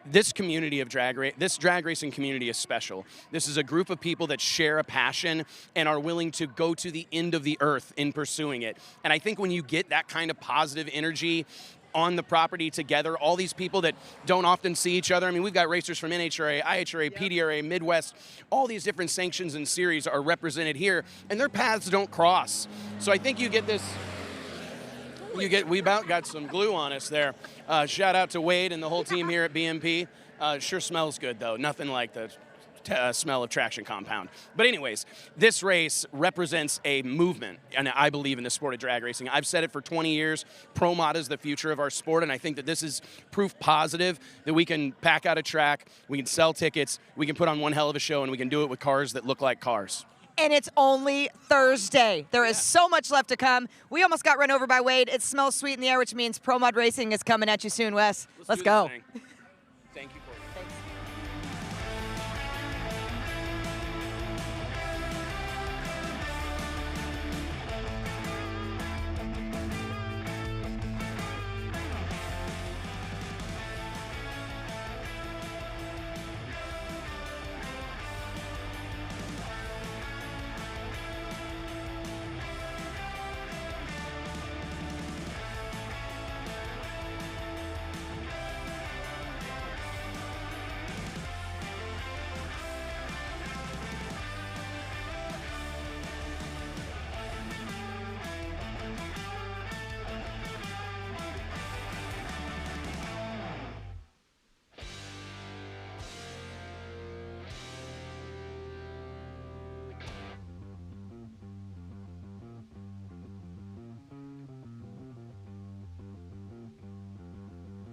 this community of this drag racing community is special. This is a group of people that share a passion and are willing to go to the end of the earth in pursuing it. And I think when you get that kind of positive energy on the property together, all these people that don't often see each other. I mean, we've got racers from NHRA, IHRA, PDRA, Midwest. All these different sanctions and series are represented here, and their paths don't cross. So I think you get this. We about got some glue on us there. Shout out to Wade and the whole team here at BMP. Sure smells good though. Nothing like the smell of traction compound. But anyways, this race represents a movement, and I believe in the sport of drag racing. I've said it for 20 years. Pro Mod is the future of our sport, and I think that this is proof positive that we can pack out a track, we can sell tickets, we can put on one hell of a show, and we can do it with cars that look like cars. And it's only Thursday. There is so much left to come. We almost got run over by Wade. It smells sweet in the air, which means Pro Mod Racing is coming at you soon, Wes. Let's go. Thank you.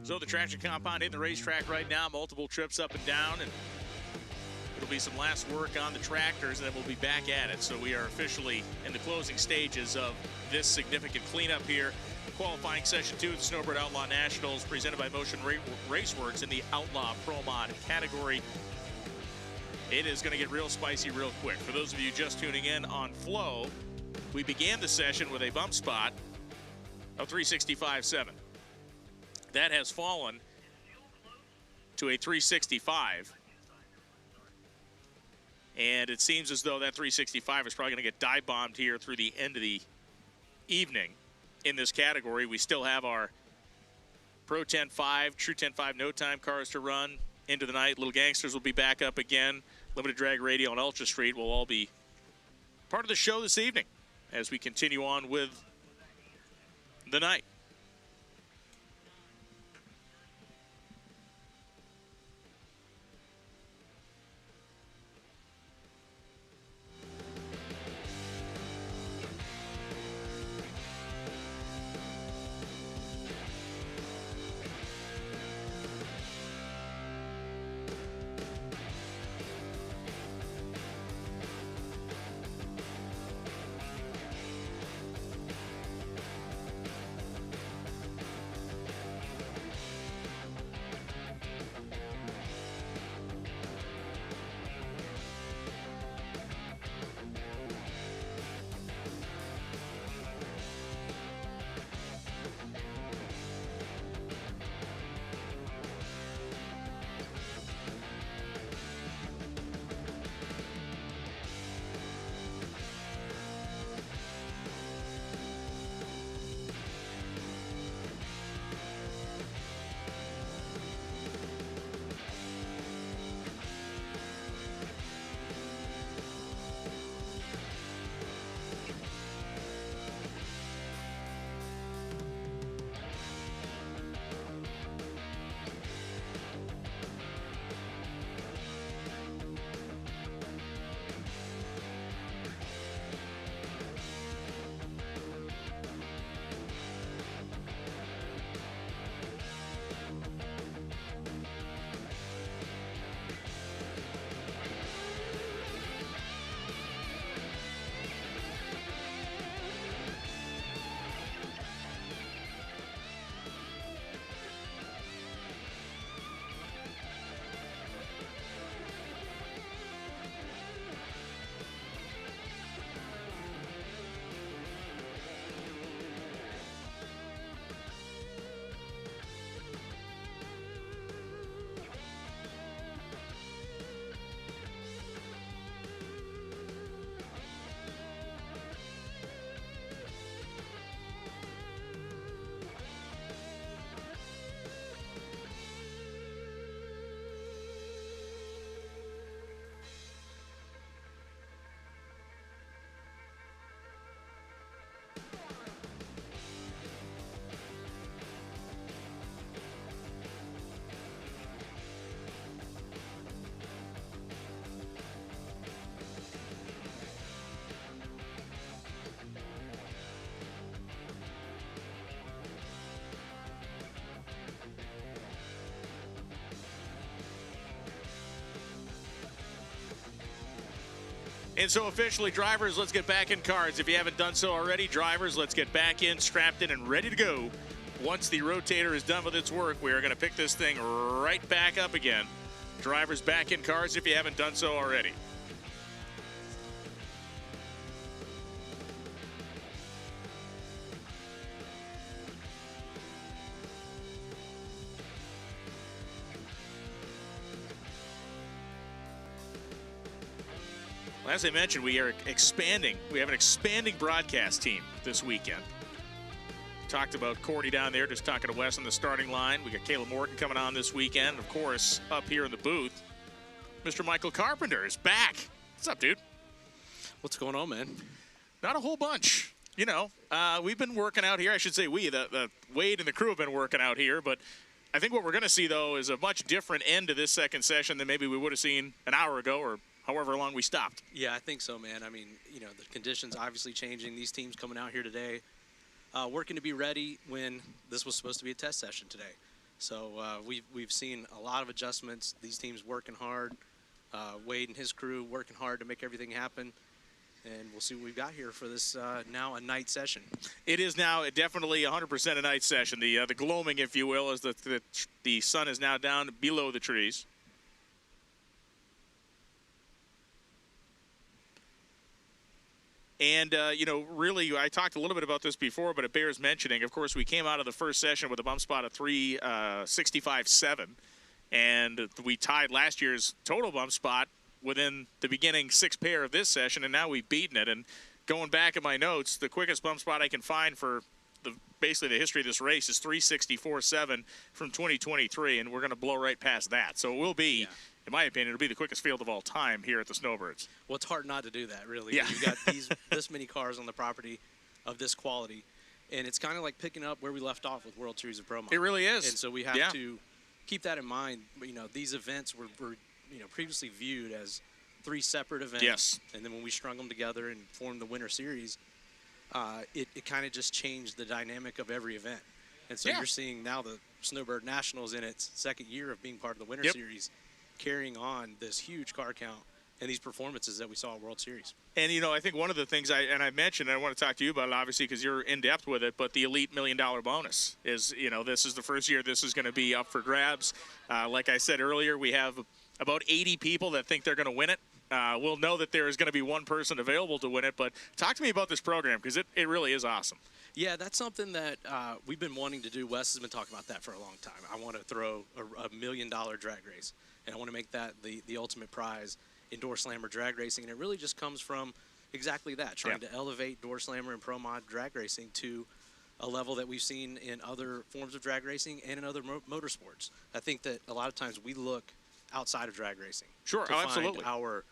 So the traction compound in the racetrack right now, multiple trips up and down, and it'll be some last work on the tractors, and then we'll be back at it. So we are officially in the closing stages of this significant cleanup here. Qualifying session 2 of the Snowbird Outlaw Nationals, presented by Motion Raceworks in the Outlaw Pro Mod category. It is going to get real spicy real quick. For those of you just tuning in on Flow, we began the session with a bump spot of 365.7. That has fallen to a 365. And it seems as though that 365 is probably going to get dive bombed here through the end of the evening in this category. We still have our Pro 10.5, True 10.5 no time cars to run into the night. Little Gangsters will be back up again. Limited Drag Radio and Ultra Street will all be part of the show this evening as we continue on with the night. And so officially, drivers, let's get back in cars. If you haven't done so already, drivers, let's get back in, strapped in, and ready to go. Once the rotator is done with its work, we are going to pick this thing right back up again. Drivers, back in cars if you haven't done so already. As I mentioned, we are expanding. We have an expanding broadcast team this weekend. Talked about Courtney down there, just talking to Wes on the starting line. We got Caleb Morgan coming on this weekend. Of course, up here in the booth, Mr. Michael Carpenter is back. What's up, dude? What's going on, man? Not a whole bunch. You know, we've been working out here. I should say the Wade and the crew have been working out here, but I think what we're going to see, though, is a much different end to this second session than maybe we would have seen an hour ago or however long we stopped. Yeah, I think so, man. I mean, you know, the conditions obviously changing. These teams coming out here today, working to be ready when this was supposed to be a test session today. So we've seen a lot of adjustments. These teams working hard. Wade and his crew working hard to make everything happen. And we'll see what we've got here for this now a night session. It is now definitely 100% a night session. The gloaming, if you will, as the sun is now down below the trees. And, you know, really, I talked a little bit about this before, but it bears mentioning. Of course, we came out of the first session with a bump spot of 365.7, and we tied last year's total bump spot within the beginning 6 pair of this session, and now we've beaten it. And going back in my notes, the quickest bump spot I can find for basically the history of this race is 364.7 from 2023, and we're going to blow right past that. So it will be in my opinion, it'll be the quickest field of all time here at the Snowbirds. Well, it's hard not to do that, really. Yeah. You've got this many cars on the property of this quality, and it's kind of like picking up where we left off with World Series of Pro Mod. It really is. And so we have to keep that in mind. You know, these events were previously viewed as 3 separate events. Yes. And then when we strung them together and formed the Winter Series, it kind of just changed the dynamic of every event. And so you're seeing now the Snowbird Nationals in its 2nd year of being part of the Winter Series, carrying on this huge car count and these performances that we saw at World Series. And, you know, I think one of the things I mentioned, and I want to talk to you about it, obviously, because you're in depth with it, but the Elite $1 Million bonus is, you know, this is the first year this is going to be up for grabs. Like I said earlier, we have about 80 people that think they're going to win it. We'll know that there is going to be one person available to win it, but talk to me about this program, because it really is awesome. Yeah, that's something that we've been wanting to do. Wes has been talking about that for a long time. I want to throw a $1 million drag race, and I want to make that the ultimate prize in door slammer drag racing, and it really just comes from exactly that, trying to elevate door slammer and pro mod drag racing to a level that we've seen in other forms of drag racing and in other motorsports. I think that a lot of times we look outside of drag racing to find absolutely. our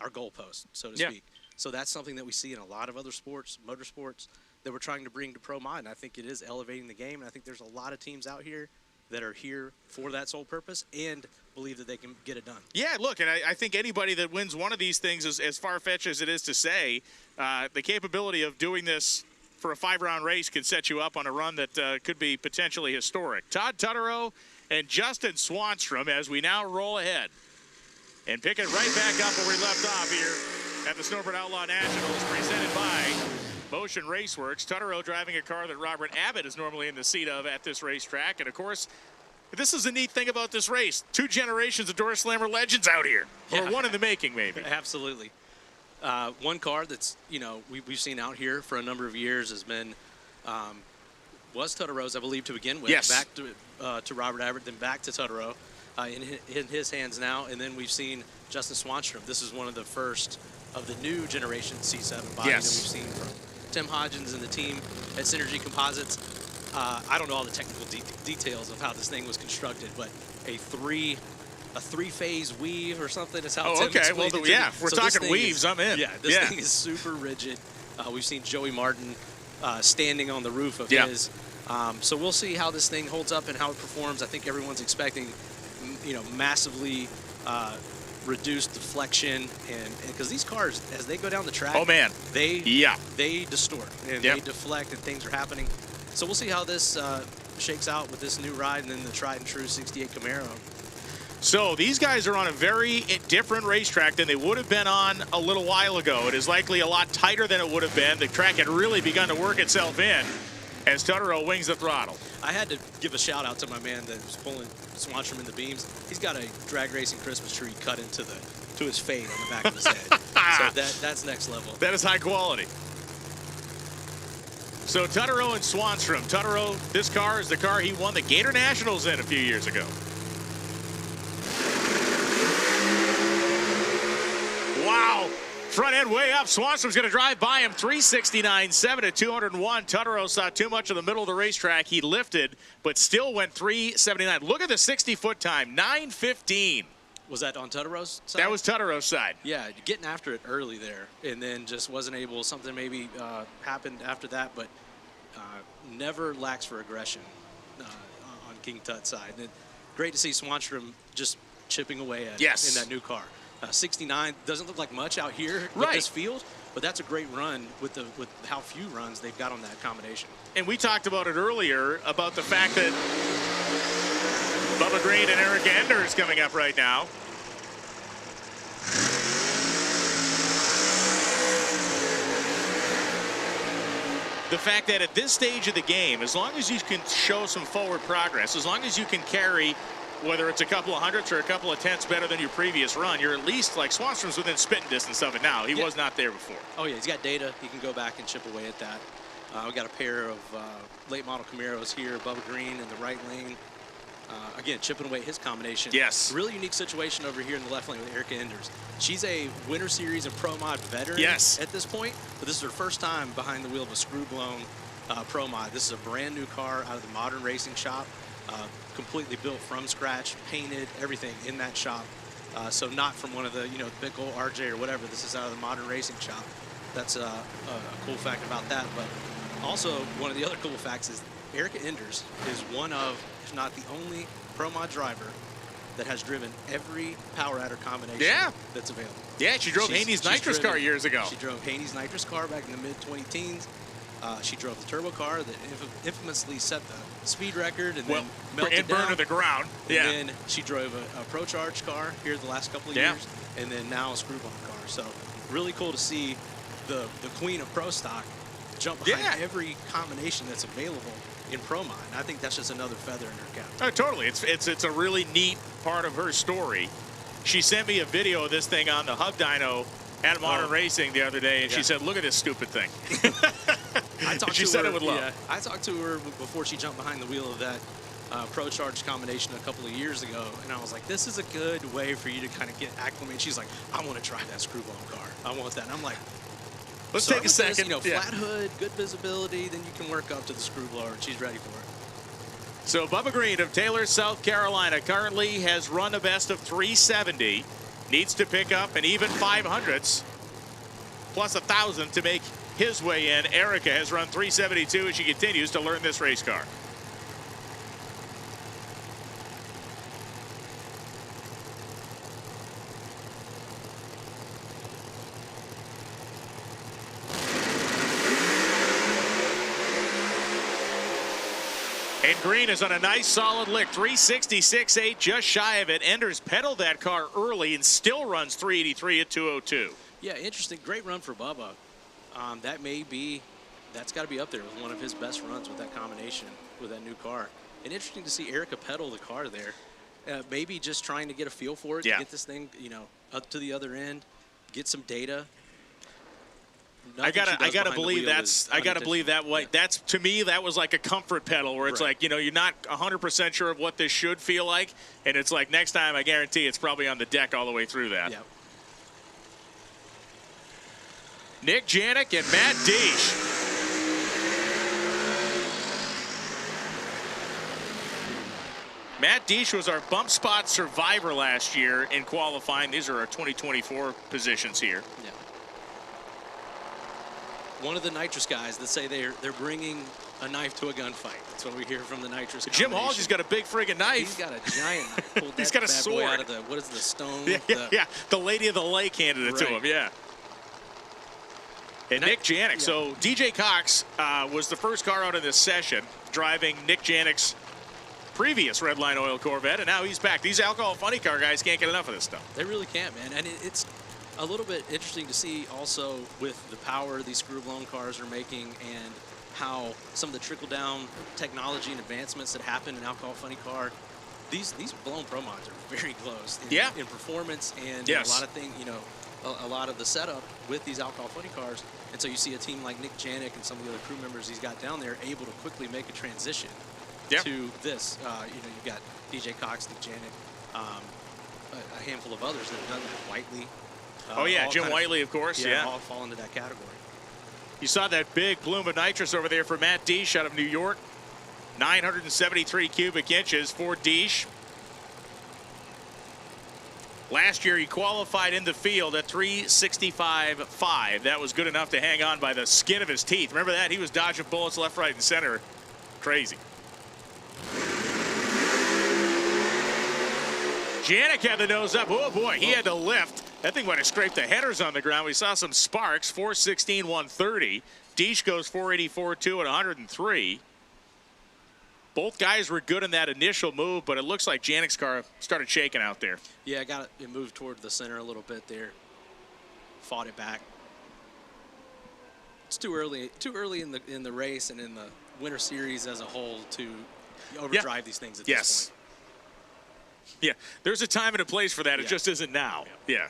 goalpost, so to speak. So that's something that we see in a lot of other sports, motorsports, that we're trying to bring to pro mod, and I think it is elevating the game, and I think there's a lot of teams out here that are here for that sole purpose and believe that they can get it done. Yeah, look, and I think anybody that wins one of these things, as far-fetched as it is to say, the capability of doing this for a 5-round race can set you up on a run that could be potentially historic. Todd Tutterow and Justin Swanstrom as we now roll ahead and pick it right back up where we left off here at the Snowbird Outlaw Nationals, presented by Motion Raceworks. Tutterow driving a car that Robert Abbott is normally in the seat of at this racetrack. And, of course, this is the neat thing about this race. 2 generations of door slammer legends out here. Or one in the making, maybe. Absolutely. One car that's, you know, we've seen out here for a number of years has been, was Tutterow's, I believe, to begin with. Yes. Back to Robert Abbott, then back to Tutterow. In his hands now. And then we've seen Justin Swanstrom. This is one of the first of the new generation C7 body that we've seen from Tim Hodgins and the team at Synergy Composites. I don't know all the technical details of how this thing was constructed, but a three-phase weave or something is how Tim explained it to me. We're talking weaves. I'm in. Yeah, this thing is super rigid. We've seen Joey Martin standing on the roof of his. So we'll see how this thing holds up and how it performs. I think everyone's expecting, you know, massively reduced deflection, and because these cars, as they go down the track, they distort and they deflect, and things are happening. So we'll see how this shakes out with this new ride, and then the tried and true 68 Camaro. So these guys are on a very different racetrack than they would have been on a little while ago. It is likely a lot tighter than it would have been. The track had really begun to work itself in as Tutterow wings the throttle. I had to give a shout out to my man that was pulling Swanstrom in the beams. He's got a drag racing Christmas tree cut into his fade on the back of his head. So that's next level. That is high quality. So Tutterow and Swanstrom. Tutterow, this car is the car he won the Gator Nationals in a few years ago. Wow. Front end way up. Swanstrom's going to drive by him. 369.7 at 201. Tutterow saw too much of the middle of the racetrack. He lifted, but still went 379. Look at the 60-foot time. 9:15. Was that on Tutterow's side? That was Tutterow's side. Yeah, getting after it early there, and then just wasn't able. Something maybe happened after that, but never lacks for aggression on King Tut's side. And great to see Swanstrom just chipping away at it in that new car. 69 doesn't look like much out here with this field, but that's a great run with how few runs they've got on that combination. And we talked about it earlier about the fact that Bubba Green and Eric Enders coming up right now. The fact that at this stage of the game, as long as you can show some forward progress, as long as you can carry, whether it's a couple of hundredths or a couple of tenths better than your previous run, you're at least, like, Swanstrom's within spitting distance of it now. He was not there before. Oh, yeah, he's got data. He can go back and chip away at that. We got a pair of late model Camaros here, Bubba Green in the right lane. Again, chipping away his combination. Yes. Really unique situation over here in the left lane with Erica Enders. She's a Winter Series and Pro Mod veteran at this point, but this is her first time behind the wheel of a screw-blown Pro Mod. This is a brand new car out of the Modern Racing shop, completely built from scratch, painted, everything in that shop. So not from one of the, big old RJ or whatever. This is out of the modern racing shop. That's a cool fact about that. But also, one of the other cool facts is Erica Enders is one of, if not the only Pro Mod driver that has driven every power adder combination that's available. Yeah, she drove Haney's nitrous car years ago. She drove Haney's nitrous car back in the mid-2010s. She drove the turbo car that infamously set the speed record and then melted down. Burned to the ground. Yeah. And then she drove a Pro Charge car here the last couple of years, and then now a screw bomb car. So really cool to see the queen of Pro Stock jump behind every combination that's available in Pro Mod. And I think that's just another feather in her cap. Oh, totally. It's a really neat part of her story. She sent me a video of this thing on the Hub Dyno at Modern Racing the other day, and she said, "Look at this stupid thing." She said it with love. Yeah, I talked to her before she jumped behind the wheel of that Pro Charge combination a couple of years ago, and I was like, "This is a good way for you to kind of get acclimated." She's like, "I want to try that screw bomb car. I want that." And I'm like, let's take a second. Flat hood, good visibility, then you can work up to the screw blower, and she's ready for it. So Bubba Green of Taylor, South Carolina, currently has run a best of 370. Needs to pick up an even 500s plus 1,000 to make his way in. Erica has run 372 as she continues to learn this race car. And Green is on a nice solid lick, 366.8, just shy of it. Enders pedaled that car early and still runs 383 at 202. Yeah, interesting. Great run for Bubba. That's got to be up there with one of his best runs with that combination with that new car. And interesting to see Erica pedal the car there. Maybe just trying to get a feel for it, to get this thing, up to the other end, get some data. I gotta believe that way. That's, to me, that was like a comfort pedal where it's like, you're not 100% sure of what this should feel like, and it's like next time I guarantee it's probably on the deck all the way through that. Yep. Nick Janik and Matt Deesh. Matt Deesh was our bump spot survivor last year in qualifying. These are our 2024 positions here. Yeah. One of the nitrous guys that say they're bringing a knife to a gunfight. That's what we hear from the nitrous. Jim Hall's just got a big friggin' knife. He's got a giant knife. Pulled He's that got a bad sword boy out of the, what is the stone? Yeah, the Lady of the Lake handed it to him. Yeah. And Nick Janik. So DJ Cox was the first car out in this session, driving Nick Janik's previous Redline Oil Corvette, and now he's back. These alcohol funny car guys can't get enough of this stuff. They really can't, man. And it's a little bit interesting to see also with the power these screw-blown cars are making and how some of the trickle-down technology and advancements that happen in alcohol funny car. These blown Pro Mods are very close in performance and a lot of things, a lot of the setup with these alcohol funny cars. And so you see a team like Nick Janik and some of the other crew members he's got down there able to quickly make a transition to this. You've got DJ Cox, Nick Janik, a handful of others that have done that. Whiteley. Jim Whiteley, of course. All fall into that category. You saw that big plume of nitrous over there for Matt Deesh out of New York. 973 cubic inches for Deesh. Last year, he qualified in the field at 365.5. That was good enough to hang on by the skin of his teeth. Remember that? He was dodging bullets left, right, and center. Crazy. Janik had the nose up. Oh, boy, he had to lift. That thing might have scraped the headers on the ground. We saw some sparks, 416, 130. Deesh goes 484, 2 at 103. Both guys were good in that initial move, but it looks like Janik's car started shaking out there. Yeah, it moved toward the center a little bit there. Fought it back. It's too early in the race and in the Winter Series as a whole to overdrive these things at this point. Yeah, there's a time and a place for that. It just isn't now. Yeah.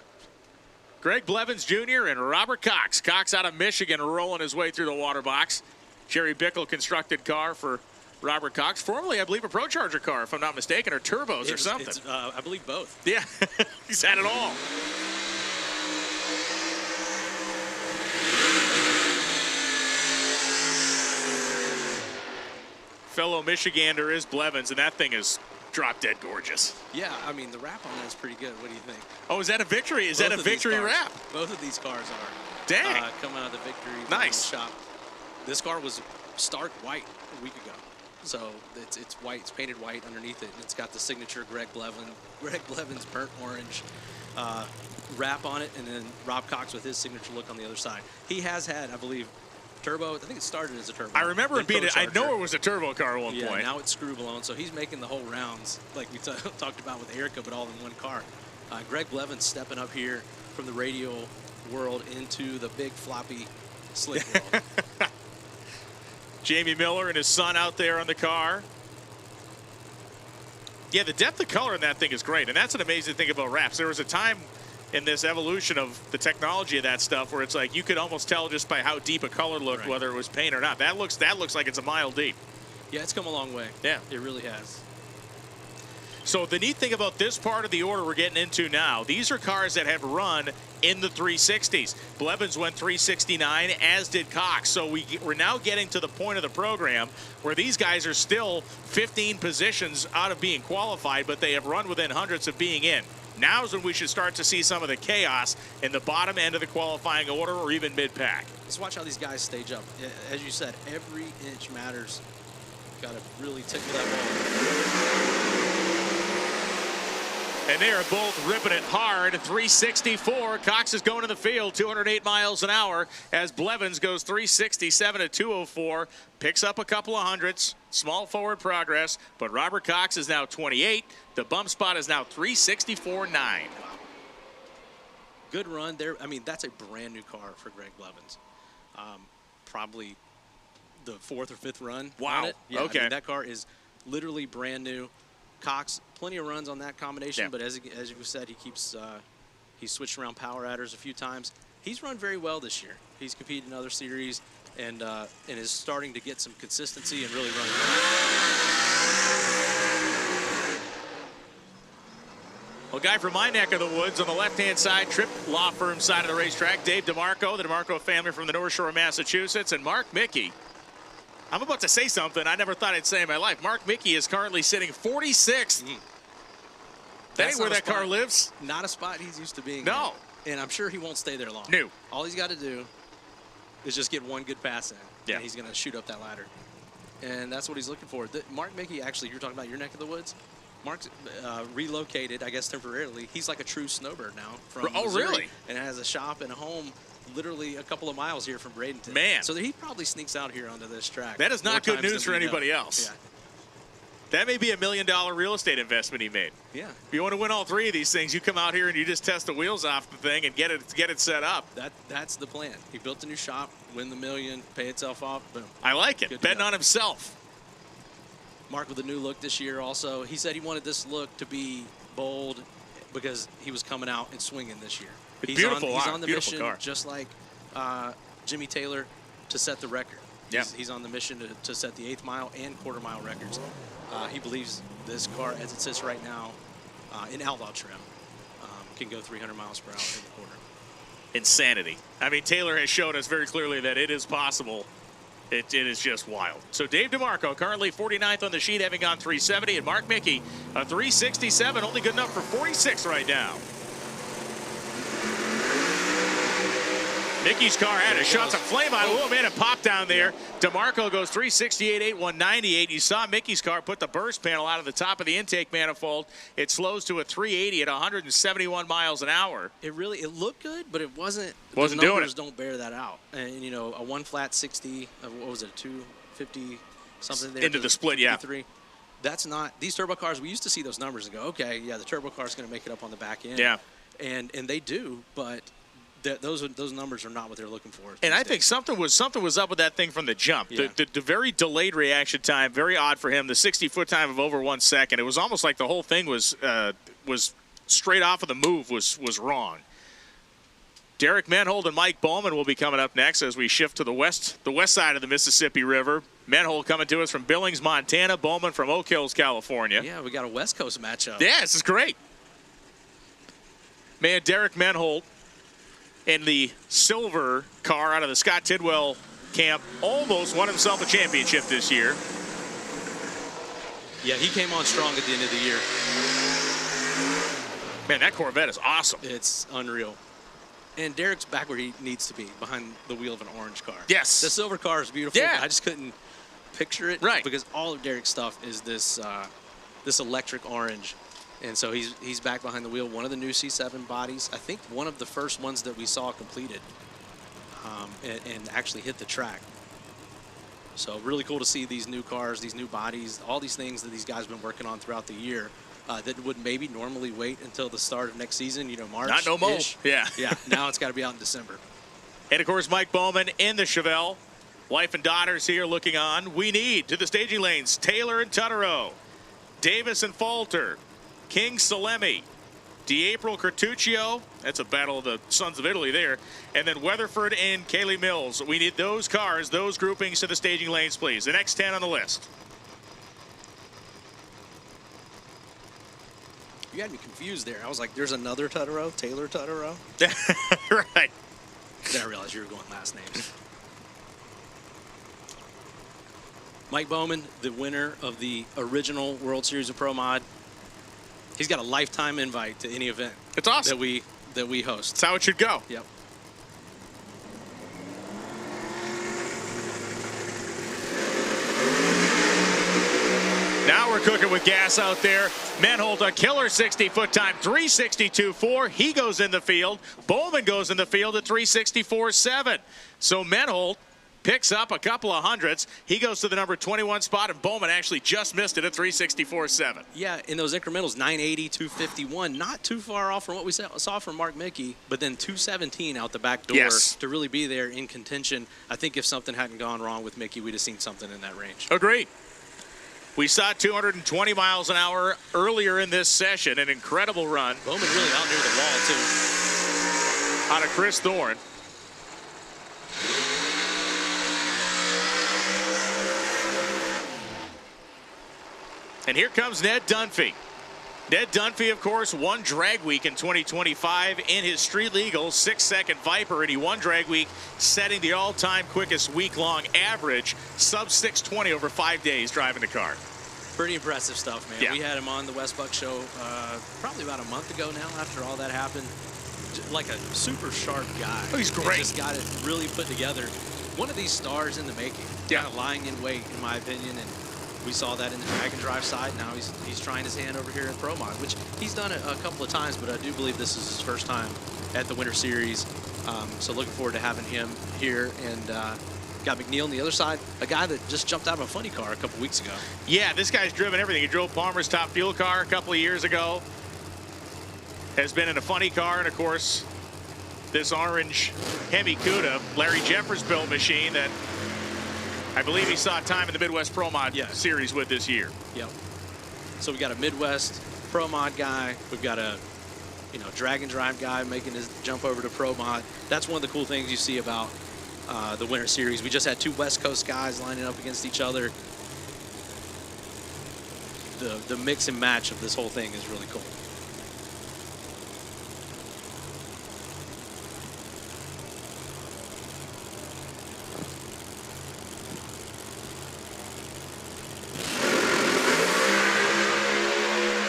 Greg Blevins Jr. and Robert Cox. Cox out of Michigan rolling his way through the water box. Jerry Bickle constructed car for Robert Cox. Formerly, I believe, a Pro Charger car, if I'm not mistaken, or turbos or something. I believe both. Yeah, he's had it all. Fellow Michigander is Blevins, and that thing is drop dead gorgeous. Yeah, I mean, the wrap on that is pretty good. What do you think? Oh, is that a victory? Is that a victory wrap? Both of these cars are. Dang. Coming out of the victory nice shop. This car was stark white a week ago. So it's white, it's painted white underneath it, and it's got the signature Greg Blevin's burnt orange wrap on it, and then Rob Cox with his signature look on the other side. He has had, I believe, turbo. I think it started as a turbo. I remember it being. I know it was a turbo car at one point. Now it's screw blown, so he's making the whole rounds like we talked about with Erica, but all in one car. Greg Blevins stepping up here from the radial world into the big floppy slick world. Jamie Miller and his son out there on the car. Yeah, the depth of color in that thing is great, and that's an amazing thing about wraps. There was a time in this evolution of the technology of that stuff where it's like you could almost tell just by how deep a color looked whether it was paint or not. That looks like it's a mile deep. Yeah, it's come a long way. Yeah, it really has. So the neat thing about this part of the order we're getting into now, these are cars that have run in the 360s. Blevins went 369, as did Cox. So we're now getting to the point of the program where these guys are still 15 positions out of being qualified, but they have run within hundreds of being in. Now's when we should start to see some of the chaos in the bottom end of the qualifying order or even mid-pack. Let's watch how these guys stage up. As you said, every inch matters. Got to really tickle that ball. And they are both ripping it hard. 364. Cox is going to the field, 208 miles an hour, as Blevins goes 367 at 204. Picks up a couple of hundredths. Small forward progress, but Robert Cox is now 28. The bump spot is now 364.9. Good run there. I mean, that's a brand new car for Greg Blevins. Probably the 4th or 5th run. Wow. On it. Yeah, okay. I mean, that car is literally brand new. Cox, plenty of runs on that combination, but as you said, he keeps he's switched around power adders a few times. He's run very well this year. He's competed in other series and is starting to get some consistency and really run well, guy from my neck of the woods on the left-hand side, Tripp Law Firm side of the racetrack, Dave DeMarco, the DeMarco family from the North Shore of Massachusetts, and Mark Mickey. I'm about to say something I never thought I'd say in my life. Mark Mickey is currently sitting 46th. That ain't where that car lives. Not a spot he's used to being in. No. And I'm sure he won't stay there long. No. All he's got to do is just get one good pass in. Yeah. And he's going to shoot up that ladder. And that's what he's looking for. Mark Mickey, actually, you're talking about your neck of the woods. Mark's relocated, I guess, temporarily. He's like a true snowbird now from Missouri, really? And has a shop and a home literally a couple of miles here from Bradenton. Man. So he probably sneaks out here onto this track. That is not good news for anybody else. Yeah. That may be $1 million real estate investment he made. Yeah. If you want to win all 3 of these things, you come out here and you just test the wheels off the thing and get it set up. That's the plan. He built a new shop, win the $1 million, pay itself off. Boom. I like it. Betting on himself. Mark with a new look this year also. He said he wanted this look to be bold because he was coming out and swinging this year. He's on the mission, car. Just like Jimmy Taylor, to set the record. He's on the mission to set the 8th mile and quarter-mile records. He believes this car, as it sits right now, in Outlaw trim, can go 300 miles per hour in the quarter. Insanity. I mean, Taylor has shown us very clearly that it is possible. It is just wild. So Dave DeMarco currently 49th on the sheet, having gone 370, and Mark Mickey a 367, only good enough for 46 right now. Mickey's car had a shot to flame on. Oh, man, it popped down there. DeMarco goes 368.8, 198. You saw Mickey's car put the burst panel out of the top of the intake manifold. It slows to a 380 at 171 miles an hour. It looked good, but it wasn't. Wasn't the doing numbers it. Don't bear that out. And, you know, a 1 flat 60, what was it, a 250 something there? Into the split, yeah. That's not, these turbo cars, we used to see those numbers and go, okay, yeah, the turbo car's going to make it up on the back end. Yeah. And they do, but those numbers are not what they're looking for. And I think something was up with that thing from the jump. Yeah. The very delayed reaction time, very odd for him. The 60-foot time of over 1 second. It was almost like the whole thing was straight off of the move was wrong. Derek Menhold and Mike Bowman will be coming up next as we shift to the west side of the Mississippi River. Menhold coming to us from Billings, Montana. Bowman from Oak Hills, California. Yeah, we got a West Coast matchup. Yeah, this is great. Man, Derek Menhold in the silver car out of the Scott Tidwell camp almost won himself a championship this year. Yeah, he came on strong at the end of the year. Man, that Corvette is awesome. It's unreal. And Derek's back where he needs to be, behind the wheel of an orange car. Yes. The silver car is beautiful. Yeah. I just couldn't picture it. Right. Because all of Derek's stuff is this this electric orange. And so he's back behind the wheel. One of the new C7 bodies. I think one of the first ones that we saw completed and actually hit the track. So really cool to see these new cars, these new bodies, all these things that these guys have been working on throughout the year that would maybe normally wait until the start of next season, you know, March. Not no more. Yeah. Yeah, now it's got to be out in December. And, of course, Mike Bowman in the Chevelle. Wife and daughters here looking on. We need to the staging lanes, Taylor and Tutterow, Davis and Falter, King Salemi, DiApril Curtuccio. That's a battle of the sons of Italy there. And then Weatherford and Kaylee Mills. We need those cars, those groupings to the staging lanes, please. The next 10 on the list. You had me confused there. I was like, there's another Tutterow, Taylor Tutterow. Right. Then I realized you were going last names. Mike Bowman, the winner of the original World Series of Pro Mod. He's got a lifetime invite to any event. It's awesome. That we host. That's how it should go. Yep. Now we're cooking with gas out there. Menhold, a killer 60-foot time, 362.4. He goes in the field. Bowman goes in the field at 364.7. So Menhold picks up a couple of hundreds. He goes to the number 21 spot, and Bowman actually just missed it at 364.7. Yeah, in those incrementals, 980, 251, not too far off from what we saw from Mark Mickey, but then 217 out the back door to really be there in contention. I think if something hadn't gone wrong with Mickey, we'd have seen something in that range. Agreed. We saw 220 miles an hour earlier in this session, an incredible run. Bowman really out near the wall, too. Out of Chris Thorne. And here comes Ned Dunphy. Ned Dunphy, of course, won Drag Week in 2025 in his Street Legal 6-second Viper, and he won Drag Week, setting the all-time quickest week-long average, sub 6:20 over 5 days driving the car. Pretty impressive stuff, man. Yeah. We had him on the Wes Buck show probably about a month ago now after all that happened. Like a super sharp guy. Oh, he's great. He just got it really put together. One of these stars in the making. Yeah. Kind of lying in wait, in my opinion, and we saw that in the drag and drive side. Now he's trying his hand over here in Pro Mod, which he's done it a couple of times, but I do believe this is his first time at the Winter Series. So looking forward to having him here. And got McNeil on the other side, a guy that just jumped out of a funny car a couple weeks ago. Yeah, this guy's driven everything. He drove Palmer's top fuel car a couple of years ago. Has been in a funny car, and of course, this orange Hemi Cuda, Larry Jeffers built machine that I believe he saw time in the Midwest Pro Mod series with this year. Yep. So we got a Midwest Pro Mod guy. We've got a drag and drive guy making his jump over to Pro Mod. That's one of the cool things you see about the Winter Series. We just had two West Coast guys lining up against each other. The mix and match of this whole thing is really cool.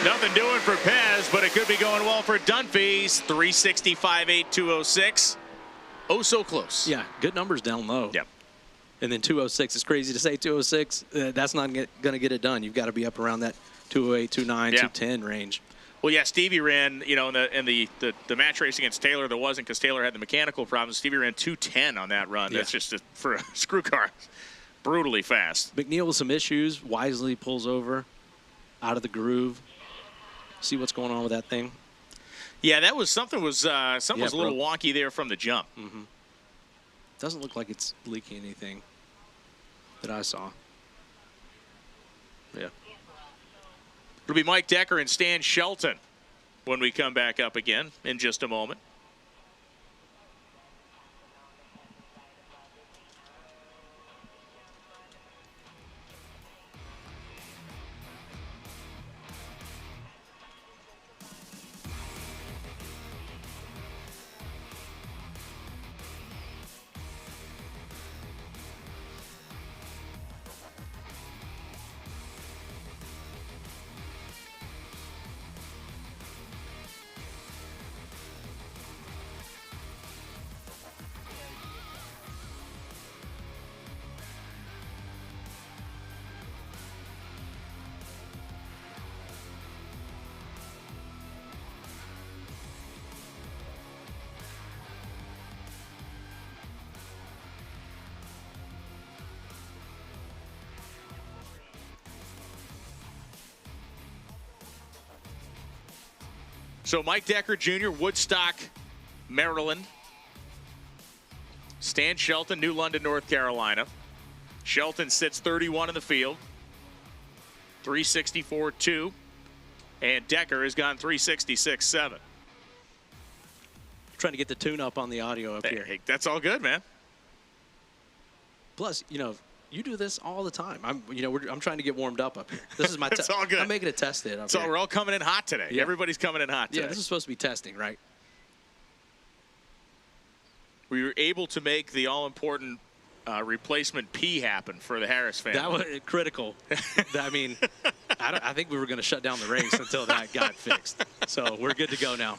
Nothing doing for Pesz, but it could be going well for Dunphy's 365.8, 206. Oh, so close. Yeah, good numbers down low. Yep. And then 206. It's crazy to say 206. That's not going to get it done. You've got to be up around that 208, 209, 210 range. Well, yeah, Stevie ran, in the match race against Taylor, there wasn't because Taylor had the mechanical problems. Stevie ran 210 on that run. Yeah. That's just for a screw car, brutally fast. McNeil with some issues, wisely pulls over, out of the groove. See what's going on with that thing. Yeah, that was something was a little wonky there from the jump. Mm-hmm. Doesn't look like it's leaking anything that I saw. Yeah. It'll be Mike Decker and Stan Shelton when we come back up again in just a moment. So Mike Decker Jr., Woodstock, Maryland. Stan Shelton, New London, North Carolina. Shelton sits 31 in the field. 364.2. And Decker has gone 366.7. Trying to get the tune up on the audio up here. Hey, that's all good, man. Plus, you know, you do this all the time. I'm trying to get warmed up here. This is my test. It's all good. I'm making a test it up So here. we're all coming in hot today. Yeah. Everybody's coming in hot today. Yeah, this is supposed to be testing, right? We were able to make the all-important replacement P happen for the Harris family. That was critical. I mean, I think we were going to shut down the race until that got fixed. So we're good to go now.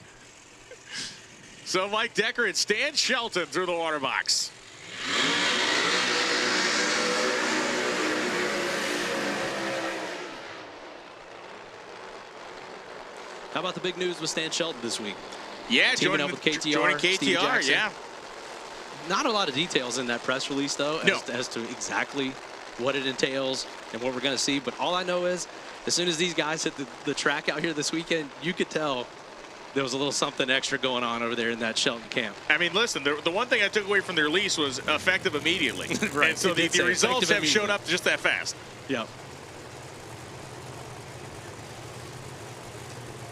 So Mike Decker and Stan Shelton through the water box. How about the big news with Stan Shelton this week? Yeah, teaming up with KTR. Joining KTR, yeah. Not a lot of details in that press release, though, as to exactly what it entails and what we're going to see. But all I know is, as soon as these guys hit the track out here this weekend, you could tell there was a little something extra going on over there in that Shelton camp. I mean, listen, the one thing I took away from the release was effective immediately. Right. And so the results have shown up just that fast. Yep.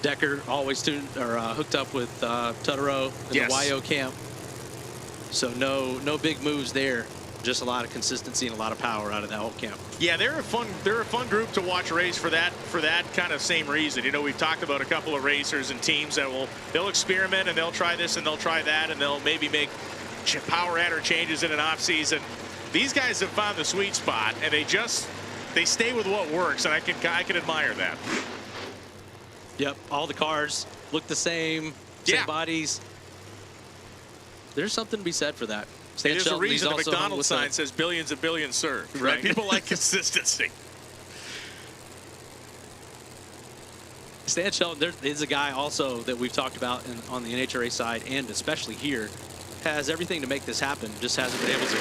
Decker always hooked up with Tutterow in the YO camp. So no big moves there. Just a lot of consistency and a lot of power out of that whole camp. Yeah, they're a fun group to watch race for that kind of same reason. You know, we've talked about a couple of racers and teams that they'll experiment and they'll try this and they'll try that and they'll maybe make power adder changes in an off season. These guys have found the sweet spot and they stay with what works, and I can admire that. Yep, all the cars look the same bodies. There's something to be said for that. There's a reason the McDonald's sign says billions and billions served. Right? People like consistency. Stan Shelton, there is a guy also that we've talked about on the NHRA side, and especially here, has everything to make this happen, just hasn't been able to.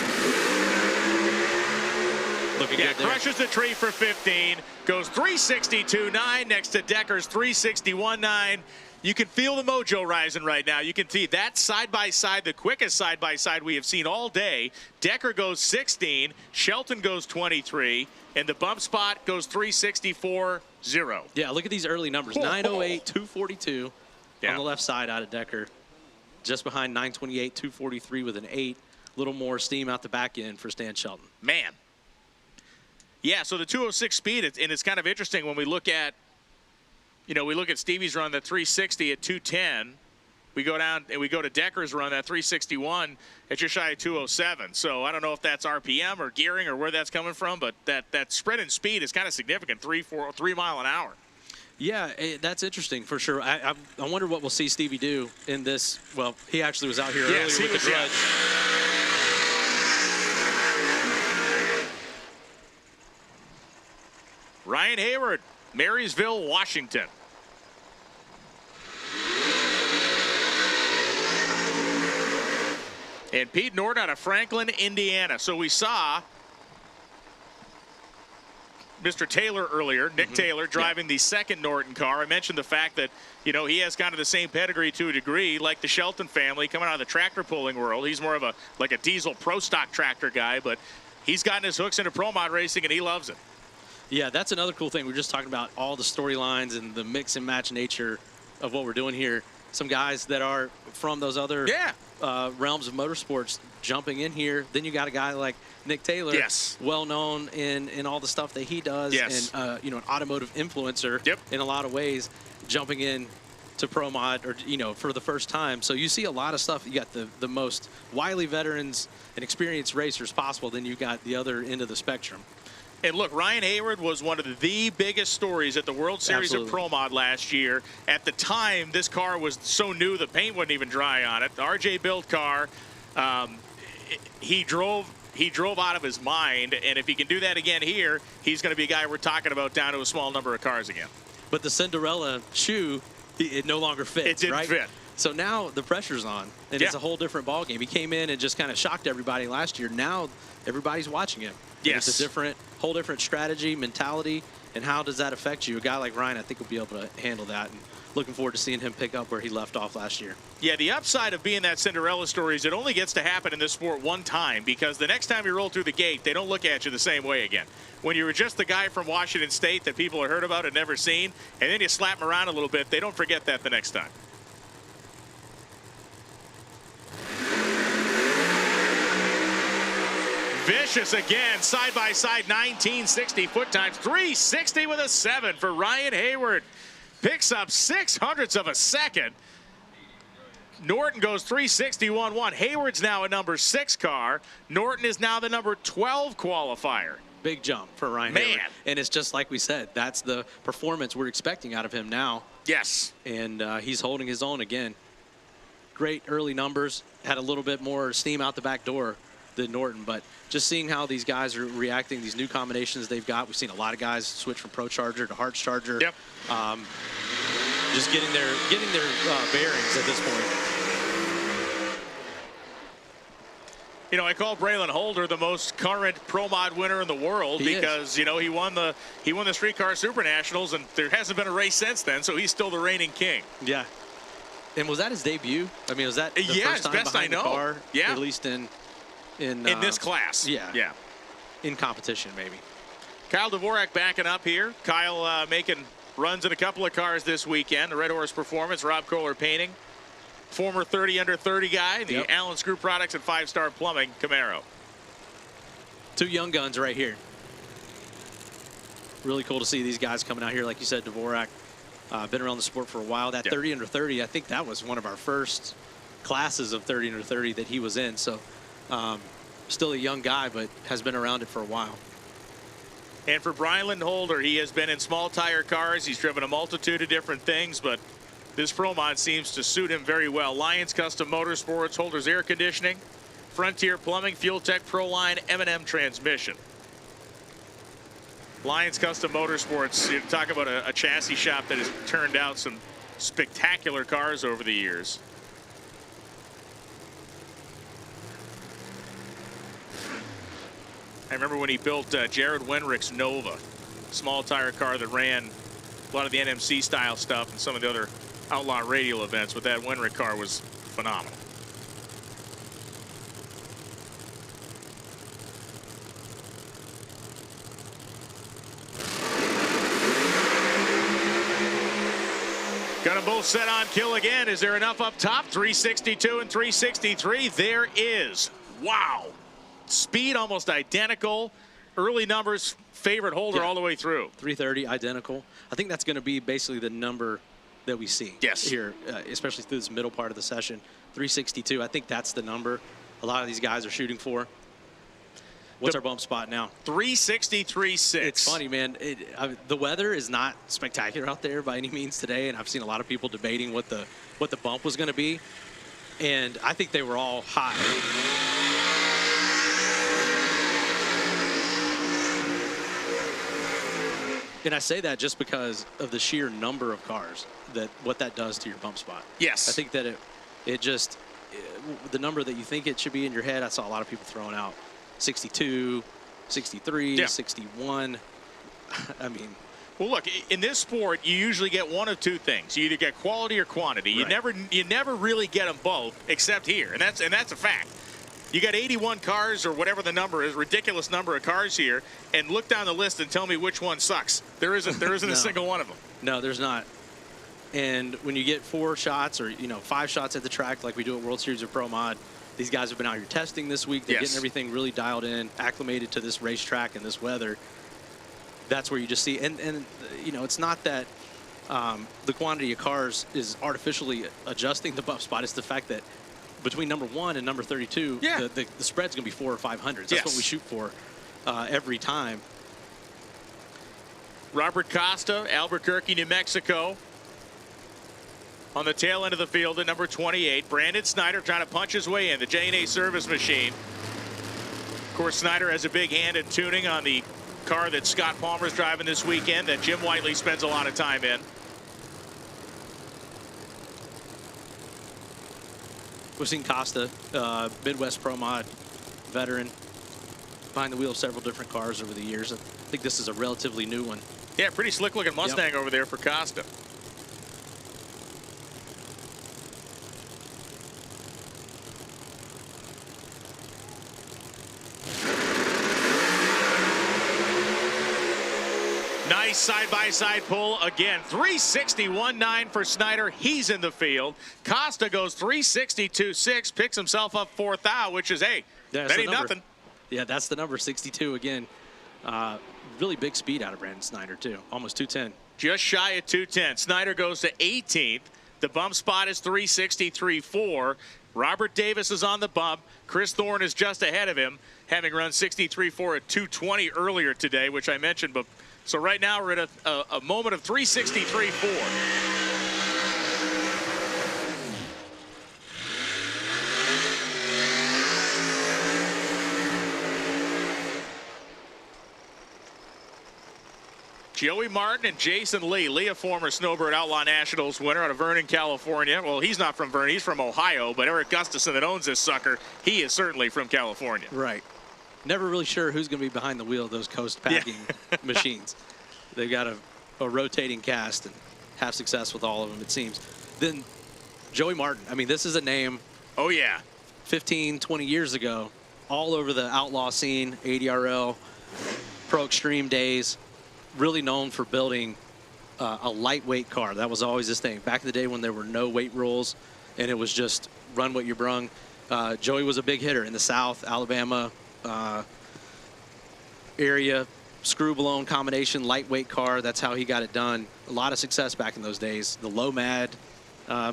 Looking good there. Crushes the tree for 15, goes 362.9 next to Decker's 361.9. You can feel the mojo rising right now. You can see that side-by-side, the quickest side-by-side we have seen all day. Decker goes 16, Shelton goes 23, and the bump spot goes 364.0. Yeah, look at these early numbers. 908, 242 on the left side out of Decker. Just behind 928, 243 with an 8. A little more steam out the back end for Stan Shelton. Man. Yeah, so the 206 speed, and it's kind of interesting when we look at Stevie's run, that 360 at 210. We go down and we go to Decker's run, that 361 at just shy of 207. So I don't know if that's RPM or gearing or where that's coming from, but that spread in speed is kind of significant, 3 mile an hour. Yeah, that's interesting for sure. I wonder what we'll see Stevie do in this. Well, he actually was out here earlier with the grudge. Ryan Hayward, Marysville, Washington. And Pete Norton out of Franklin, Indiana. So we saw Mr. Taylor earlier, Nick Taylor, driving the second Norton car. I mentioned the fact that, he has kind of the same pedigree to a degree, like the Shelton family, coming out of the tractor pulling world. He's more of a diesel pro stock tractor guy, but he's gotten his hooks into pro mod racing, and he loves it. Yeah, that's another cool thing. We're just talking about all the storylines and the mix and match nature of what we're doing here. Some guys that are from those other realms of motorsports jumping in here. Then you got a guy like Nick Taylor, well known in all the stuff that he does, and an automotive influencer in a lot of ways, jumping in to pro mod or for the first time. So you see a lot of stuff. You got the most wily veterans and experienced racers possible. Then you got the other end of the spectrum. And look, Ryan Hayward was one of the biggest stories at the World Series of Pro Mod last year. At the time, this car was so new, the paint wasn't even dry on it. The RJ built car, he drove out of his mind. And if he can do that again here, he's going to be a guy we're talking about down to a small number of cars again. But the Cinderella shoe, it no longer fits. It didn't fit. So now the pressure's on, and it's a whole different ballgame. He came in and just kind of shocked everybody last year. Now everybody's watching him. Yes. It's a whole different strategy, mentality, And how does that affect you? A guy like Ryan, I think, will be able to handle that. And looking forward to seeing him pick up where he left off last year. Yeah, the upside of being that Cinderella story is it only gets to happen in this sport one time, because the next time you roll through the gate, they don't look at you the same way again. When you were just the guy from Washington State that people have heard about and never seen, and then you slap them around a little bit, they don't forget that the next time. Vicious again, side by side, 1960 foot times, 360 with a 7 for Ryan Hayward. Picks up 0.06 of a second. Norton goes 361.1. Hayward's now a number 6 car. Norton is now the number 12 qualifier. Big jump for Ryan Hayward. And it's just like we said, that's the performance we're expecting out of him now. Yes. And he's holding his own again. Great early numbers. Had a little bit more steam out the back door than Norton, but just seeing how these guys are reacting, these new combinations they've got. We've seen a lot of guys switch from Pro Charger to Hartz Charger. Yep. Just getting their bearings at this point. You know, I call Braylon Holder the most current Pro Mod winner in the world because, you know, he won the Streetcar Super Nationals, and there hasn't been a race since then, so he's still the reigning king. Yeah. And was that his debut? I mean, was that the first time best behind I know. the car? Yeah. At least in this class. Yeah. Yeah. In competition, maybe. Kyle Dvorak backing up here. Kyle making runs in a couple of cars this weekend. The Red Horse Performance, Rob Kohler Painting. Former 30 under 30 guy, the Allen Screw Products and 5-Star Plumbing, Camaro. 2 young guns right here. Really cool to see these guys coming out here. Like you said, Dvorak, been around the sport for a while. That 30 under 30, I think that was one of our first classes of 30 under 30 that he was in. So still a young guy, but has been around it for a while. And for Braylon Holder, he has been in small tire cars. He's driven a multitude of different things, but this Pro Mod seems to suit him very well. Lions Custom Motorsports, Holder's Air Conditioning, Frontier Plumbing, Fuel Tech Pro Line, M&M Transmission. Lions Custom Motorsports, you talk about a chassis shop that has turned out some spectacular cars over the years. I remember when he built Jared Wenrich's Nova, small tire car that ran a lot of the NMC style stuff and some of the other Outlaw radial events, but that Wenrich car was phenomenal. Got them both set on kill again. Is there enough up top? 362 and 363. There is. Wow. Speed almost identical. Early numbers favorite Holder all the way through. 330 identical. I think that's going to be basically the number that we see here, especially through this middle part of the session. 362. I think that's the number a lot of these guys are shooting for. What's our bump spot now? 363.6. It's funny, man. The weather is not spectacular out there by any means today, and I've seen a lot of people debating what the bump was going to be, and I think they were all hot. And I say that just because of the sheer number of cars, what that does to your bump spot. Yes. I think that it just, the number that you think it should be in your head, I saw a lot of people throwing out 62, 63, 61. I mean. Well, look, in this sport, you usually get one of two things. You either get quality or quantity. Right. You never really get them both, except here, and that's a fact. You got 81 cars or whatever the number is, ridiculous number of cars here, and look down the list and tell me which one sucks. There isn't No. a single one of them. No, there's not. And when you get 4 shots or 5 shots at the track like we do at World Series of Pro Mod, these guys have been out here testing this week. They're getting everything really dialed in, acclimated to this racetrack and this weather. That's where you just see, and it's not that the quantity of cars is artificially adjusting the bump spot. It's the fact that between number 1 and number 32, the spread's going to be 400 or 500. That's what we shoot for every time. Robert Costa, Albuquerque, New Mexico. On the tail end of the field at number 28. Brandon Snyder trying to punch his way in, the J&A service machine. Of course, Snyder has a big hand in tuning on the car that Scott Palmer's driving this weekend that Jim Whiteley spends a lot of time in. We've seen Costa, Midwest Pro Mod veteran, behind the wheel of several different cars over the years. I think this is a relatively new one Yeah, pretty slick-looking Mustang over there for Costa. Nice side-by-side pull again. 361.9 for Snyder. He's in the field. Costa goes 362.6, picks himself up 4th out, which is, hey, that ain't nothing. Yeah, that's the number, 62 again. Really big speed out of Brandon Snyder, too. Almost 210. Just shy of 210. Snyder goes to 18th. The bump spot is 363.4. Robert Davis is on the bump. Chris Thorne is just ahead of him, having run 63.4 at 220 earlier today, which I mentioned. But so right now we're at a moment of 363.4. Joey Martin and Jason Lee. Lee, a former Snowbird Outlaw Nationals winner out of Vernon, California. Well, he's not from Vernon, he's from Ohio, but Eric Gustafson that owns this sucker, he is certainly from California. Right. Never really sure who's going to be behind the wheel of those coast packing machines. They've got a rotating cast and have success with all of them, it seems. Then Joey Martin. I mean, this is a name. Oh, yeah. 15, 20 years ago, all over the Outlaw scene, ADRL, Pro Extreme days. Really known for building a lightweight car. That was always his thing. Back in the day when there were no weight rules and it was just run what you brung, Joey was a big hitter in the South, Alabama area. Screw-blown combination, lightweight car. That's how he got it done. A lot of success back in those days. The Lomad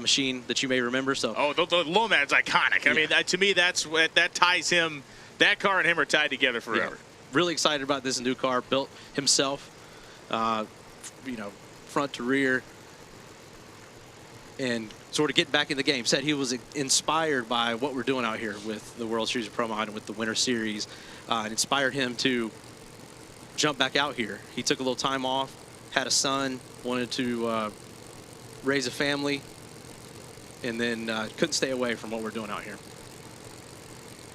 machine that you may remember. So. Oh, the Lomad's iconic. I mean, to me, that ties him. That car and him are tied together forever. Yeah. Really excited about this new car, built himself. You know, front to rear, and sort of getting back in the game. Said he was inspired by what we're doing out here with the World Series of Pro Mod and with the Winter Series. It inspired him to jump back out here. He took a little time off, had a son, wanted to raise a family, and then couldn't stay away from what we're doing out here.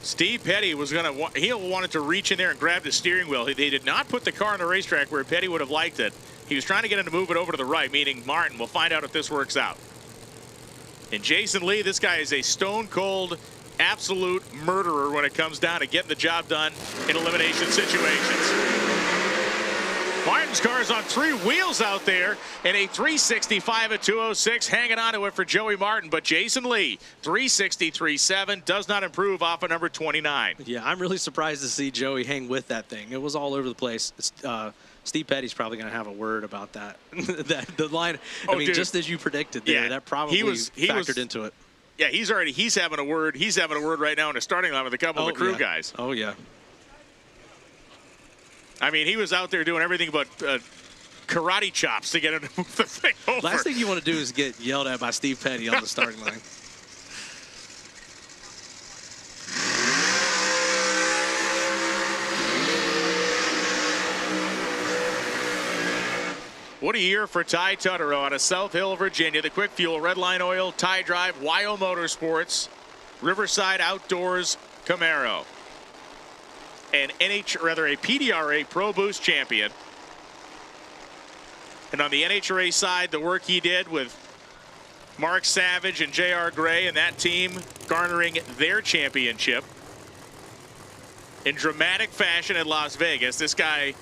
Steve Petty was he wanted to reach in there and grab the steering wheel. They did not put the car on the racetrack where Petty would have liked it. He was trying to get him to move it over to the right, meaning Martin. We'll find out if this works out. And Jason Lee, this guy is a stone-cold, absolute murderer when it comes down to getting the job done in elimination situations. Martin's car is on 3 wheels out there, and a 365 at 206, hanging on to it for Joey Martin. But Jason Lee, 363.7, does not improve off of number 29. Yeah, I'm really surprised to see Joey hang with that thing. It was all over the place. Steve Petty's probably going to have a word about that. The line, I mean, dude, just as you predicted there, that probably factored into it. Yeah, he's having a word. He's having a word right now in the starting line with a couple of the crew guys. Oh, yeah. I mean, he was out there doing everything but karate chops to get him to move the thing over. Last thing you want to do is get yelled at by Steve Petty on the starting line. What a year for Ty Tutterow out of South Hill, Virginia. The Quick Fuel, Red Line Oil, Ty Drive, A Motorsports, Riverside Outdoors, Camaro. A PDRA Pro Boost champion. And on the NHRA side, the work he did with Mark Savage and J.R. Gray and that team garnering their championship in dramatic fashion at Las Vegas. This guy,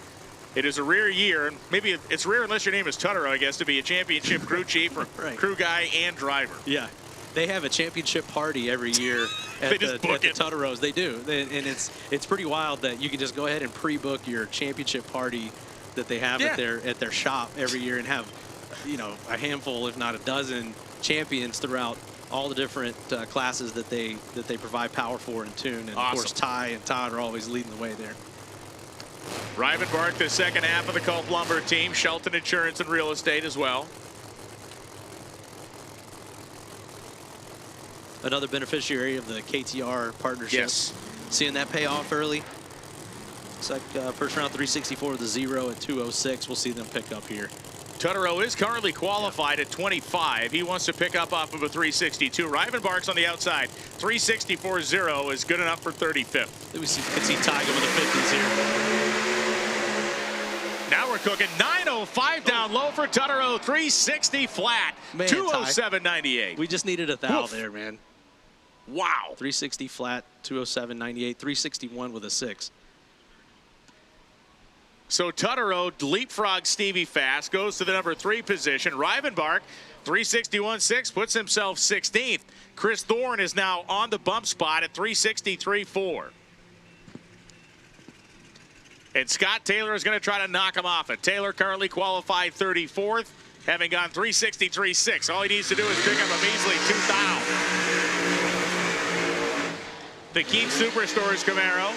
it is a rare year, and maybe it's rare unless your name is Tutterow, I guess, to be a championship crew chief or crew guy and driver. Yeah. They have a championship party every year at the Tutterows. They do, and it's pretty wild that you can just go ahead and pre-book your championship party that they have at their shop every year and have, you know, a handful, if not a dozen, champions throughout all the different classes that they provide power for and tune. And of course, Ty and Todd are always leading the way there. Aenbach, the second half of the Culp Lumber team, Shelton Insurance and Real Estate as well. Another beneficiary of the KTR partnership. Yes. Seeing that pay off early. It's like first round 364 with a 0 at 206. We'll see them pick up here. Tutterow is currently qualified at 25. He wants to pick up off of a 362. Aenbach's on the outside. 364.0 is good enough for 35th. We could see Ty go with the 50s here. Now we're we're cooking. 9:05 down low for Tutterow. 360 flat. 207.98. We just needed a thou there, man. Wow. 360 flat, 207.98, 361 with a 6. So Tutterow leapfrogs Stevie fast, goes to the number 3 position. Aenbach, 361.6, puts himself 16th. Chris Thorne is now on the bump spot at 363.4. And Scott Taylor is going to try to knock him off it. Taylor currently qualified 34th, having gone 363.6. All he needs to do is pick up a measly 2 thou. The Keene Superstores Camaro.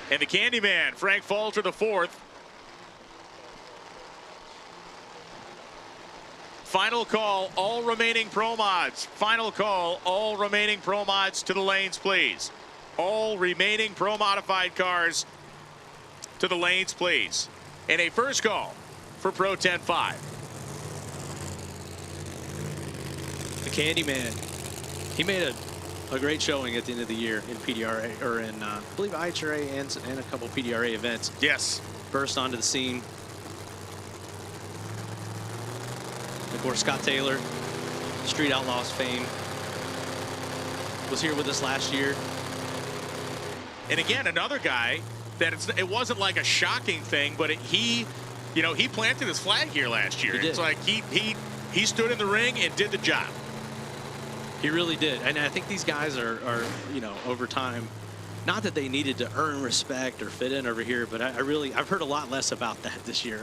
And the Candyman, Frank Falter, the 4th. Final call, all remaining Pro Mods. Final call, all remaining Pro Mods to the lanes, please. All remaining Pro Modified cars to the lanes, please. And a first call for Pro 10-5. The Candyman, he made a great showing at the end of the year in PDRA, or in, I believe, IHRA and a couple PDRA events. Yes. Burst onto the scene. Of course, Scott Taylor, Street Outlaws fame, was here with us last year. And again, another guy that it wasn't like a shocking thing, but he planted his flag here last year. It's like he stood in the ring and did the job. He really did. And I think these guys are over time, not that they needed to earn respect or fit in over here, but I've heard a lot less about that this year.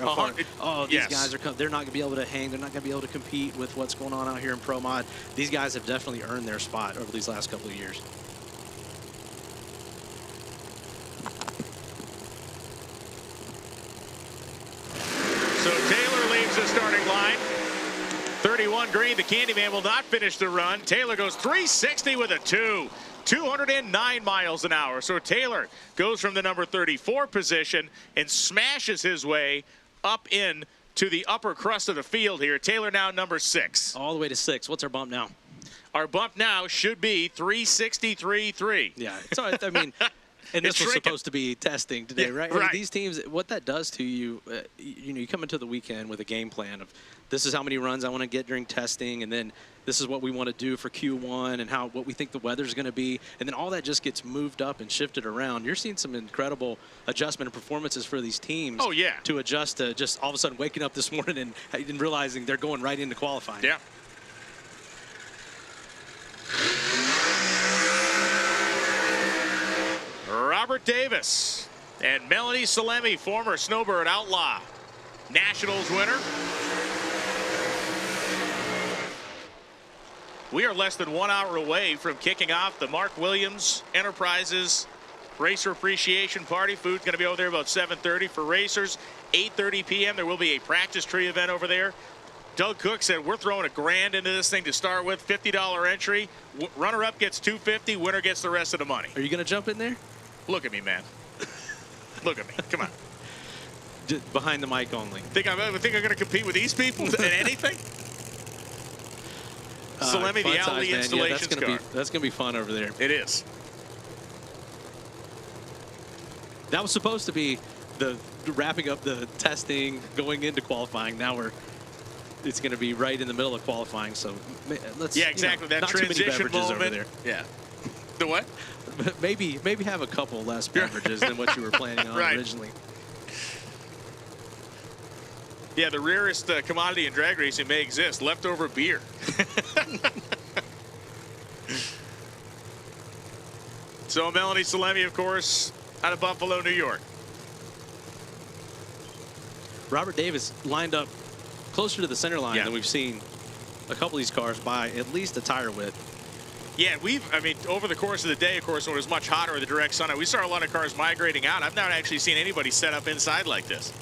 These guys they're not going to be able to hang. They're not going to be able to compete with what's going on out here in Pro Mod. These guys have definitely earned their spot over these last couple of years. So Taylor leaves the starting line. 31 green, the Candyman will not finish the run. Taylor goes 360 with a 2. 209 miles an hour. So Taylor goes from the number 34 position and smashes his way up in to the upper crust of the field here. Taylor now number 6. All the way to 6. What's our bump now? Our bump now should be 363.3. Yeah. So I mean, and this was supposed to be testing today, right? Right. I mean, these teams, what that does to you, you come into the weekend with a game plan of this is how many runs I want to get during testing, and then this is what we want to do for Q1 and what we think the weather's going to be, and then all that just gets moved up and shifted around. You're seeing some incredible adjustment and performances for these teams. Oh, yeah. To adjust to just all of a sudden waking up this morning and realizing they're going right into qualifying. Yeah. Robert Davis and Melanie Salemi, former Snowbird Outlaw Nationals winner. We are less than 1 hour away from kicking off the Mark Williams Enterprises Racer Appreciation Party. Food's going to be over there about 7:30 for racers. 8:30 p.m. there will be a practice tree event over there. Doug Cook said we're throwing $1,000 into this thing to start with. $50 entry. Runner-up gets $250. Winner gets the rest of the money. Are you going to jump in there? Look at me, man. Look at me. Come on. Behind the mic only. Think I'm going to compete with these people in anything? Salemi, the Alley Installations car. That's going to be fun over there. It is. That was supposed to be the wrapping up the testing, going into qualifying. Now it's going to be right in the middle of qualifying. So let's exactly. That not transition too many beverages moment. over there. Yeah. The what? Maybe have a couple less beverages than what you were planning on originally. Yeah, the rarest commodity in drag racing may exist: leftover beer. So Melanie Salemi, of course, out of Buffalo, New York. Robert Davis lined up closer to the center line than we've seen a couple of these cars by at least a tire width. Yeah, over the course of the day, of course, when it was much hotter in the direct sun, we saw a lot of cars migrating out. I've not actually seen anybody set up inside like this.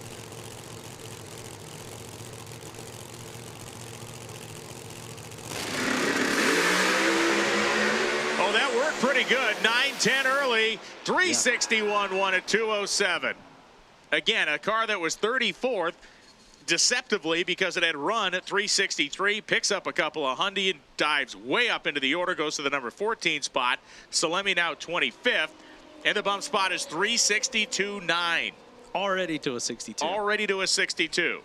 Oh, that worked pretty good. 9:10 early, 361 at 207. Again, a car that was 34th. Deceptively, because it had run at 363, picks up a couple of Hyundai and dives way up into the order, goes to the number 14 spot. Salemi now 25th, and the bump spot is 362.9. Already to a 62. Already to a 62.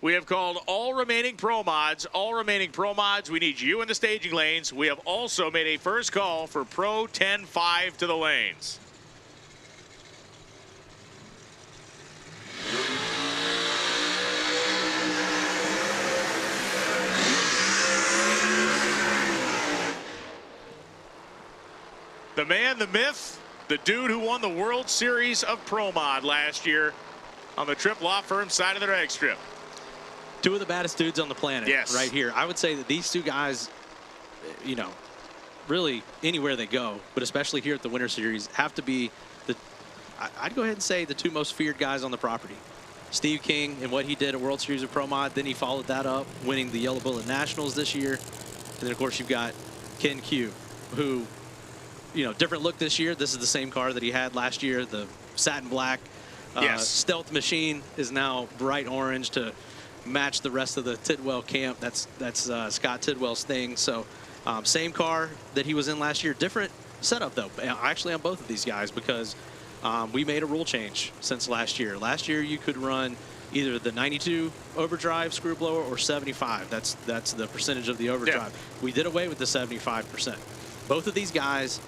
We have called all remaining Pro Mods. All remaining Pro Mods, we need you in the staging lanes. We have also made a first call for Pro 10-5 to the lanes. The man, the myth, the dude who won the World Series of Pro Mod last year on the Tripp Law Firm side of the drag strip. Two of the baddest dudes on the planet. Yes. Right here. I would say that these two guys, you know, really anywhere they go, but especially here at the Winter Series, have to be the, I'd go ahead and say, the two most feared guys on the property. Steve King and what he did at World Series of Pro Mod, then he followed that up, winning the Yellow Bullet Nationals this year. And then, of course, you've got Ken Q, who, you know, different look this year. This is the same car that he had last year, the satin black. Yes. Stealth Machine is now bright orange to match the rest of the Tidwell camp. That's Scott Tidwell's thing. So same car that he was in last year, different setup though, actually on both of these guys, because we made a rule change since last year. Last year you could run either the 92 overdrive screw blower or 75. That's the percentage of the overdrive. Yeah. We did away with the 75%. Both of these guys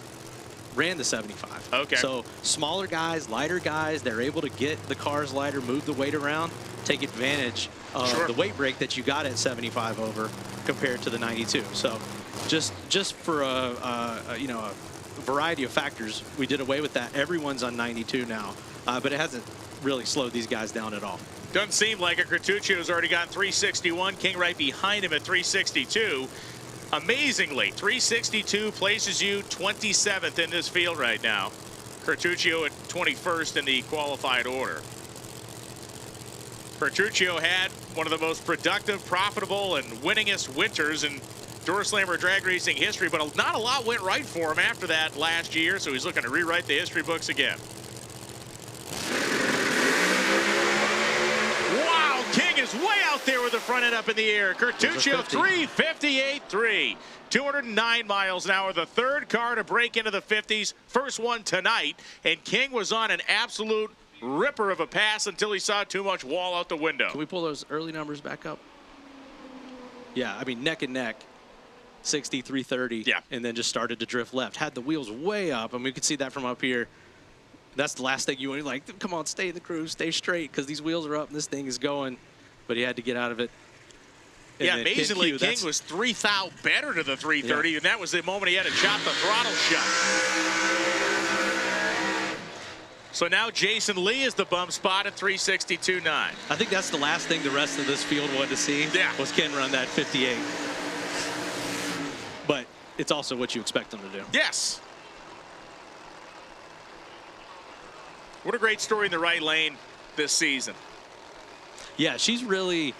ran the 75. Okay. So smaller guys, lighter guys, they're able to get the cars lighter, move the weight around, take advantage of the weight break that you got at 75 over compared to the 92. So just for a variety of factors, we did away with that. Everyone's on 92 now, but it hasn't really slowed these guys down at all. Doesn't seem like it. Cartuccio's already got 361. King right behind him at 362. Amazingly, 362 places you 27th in this field right now. Cartuccio at 21st in the qualified order. Cartuccio had one of the most productive, profitable, and winningest winters in Door Slammer drag racing history, but not a lot went right for him after that last year, so he's looking to rewrite the history books again. Wow, King is way out there with the front end up in the air. Cartuccio 358.3. 209 miles an hour, the third car to break into the 50s. First one tonight, and King was on an absolute ripper of a pass until he saw too much wall out the window. Can we pull those early numbers back up? Yeah, I mean, neck and neck. 60, 330, yeah, and then just started to drift left. Had the wheels way up, and we could see that from up here. That's the last thing you want. Like, come on, stay in the cruise, stay straight, because these wheels are up and this thing is going. But he had to get out of it. And yeah, amazingly, King was 3 thou better to the 330, and that was the moment he had to chop the throttle shut. So now Jason Lee is the bump spot at 362.9. I think that's the last thing the rest of this field wanted to see. Yeah, was Ken run that 58. But it's also what you expect them to do. Yes. What a great story in the right lane this season. Yeah, she's really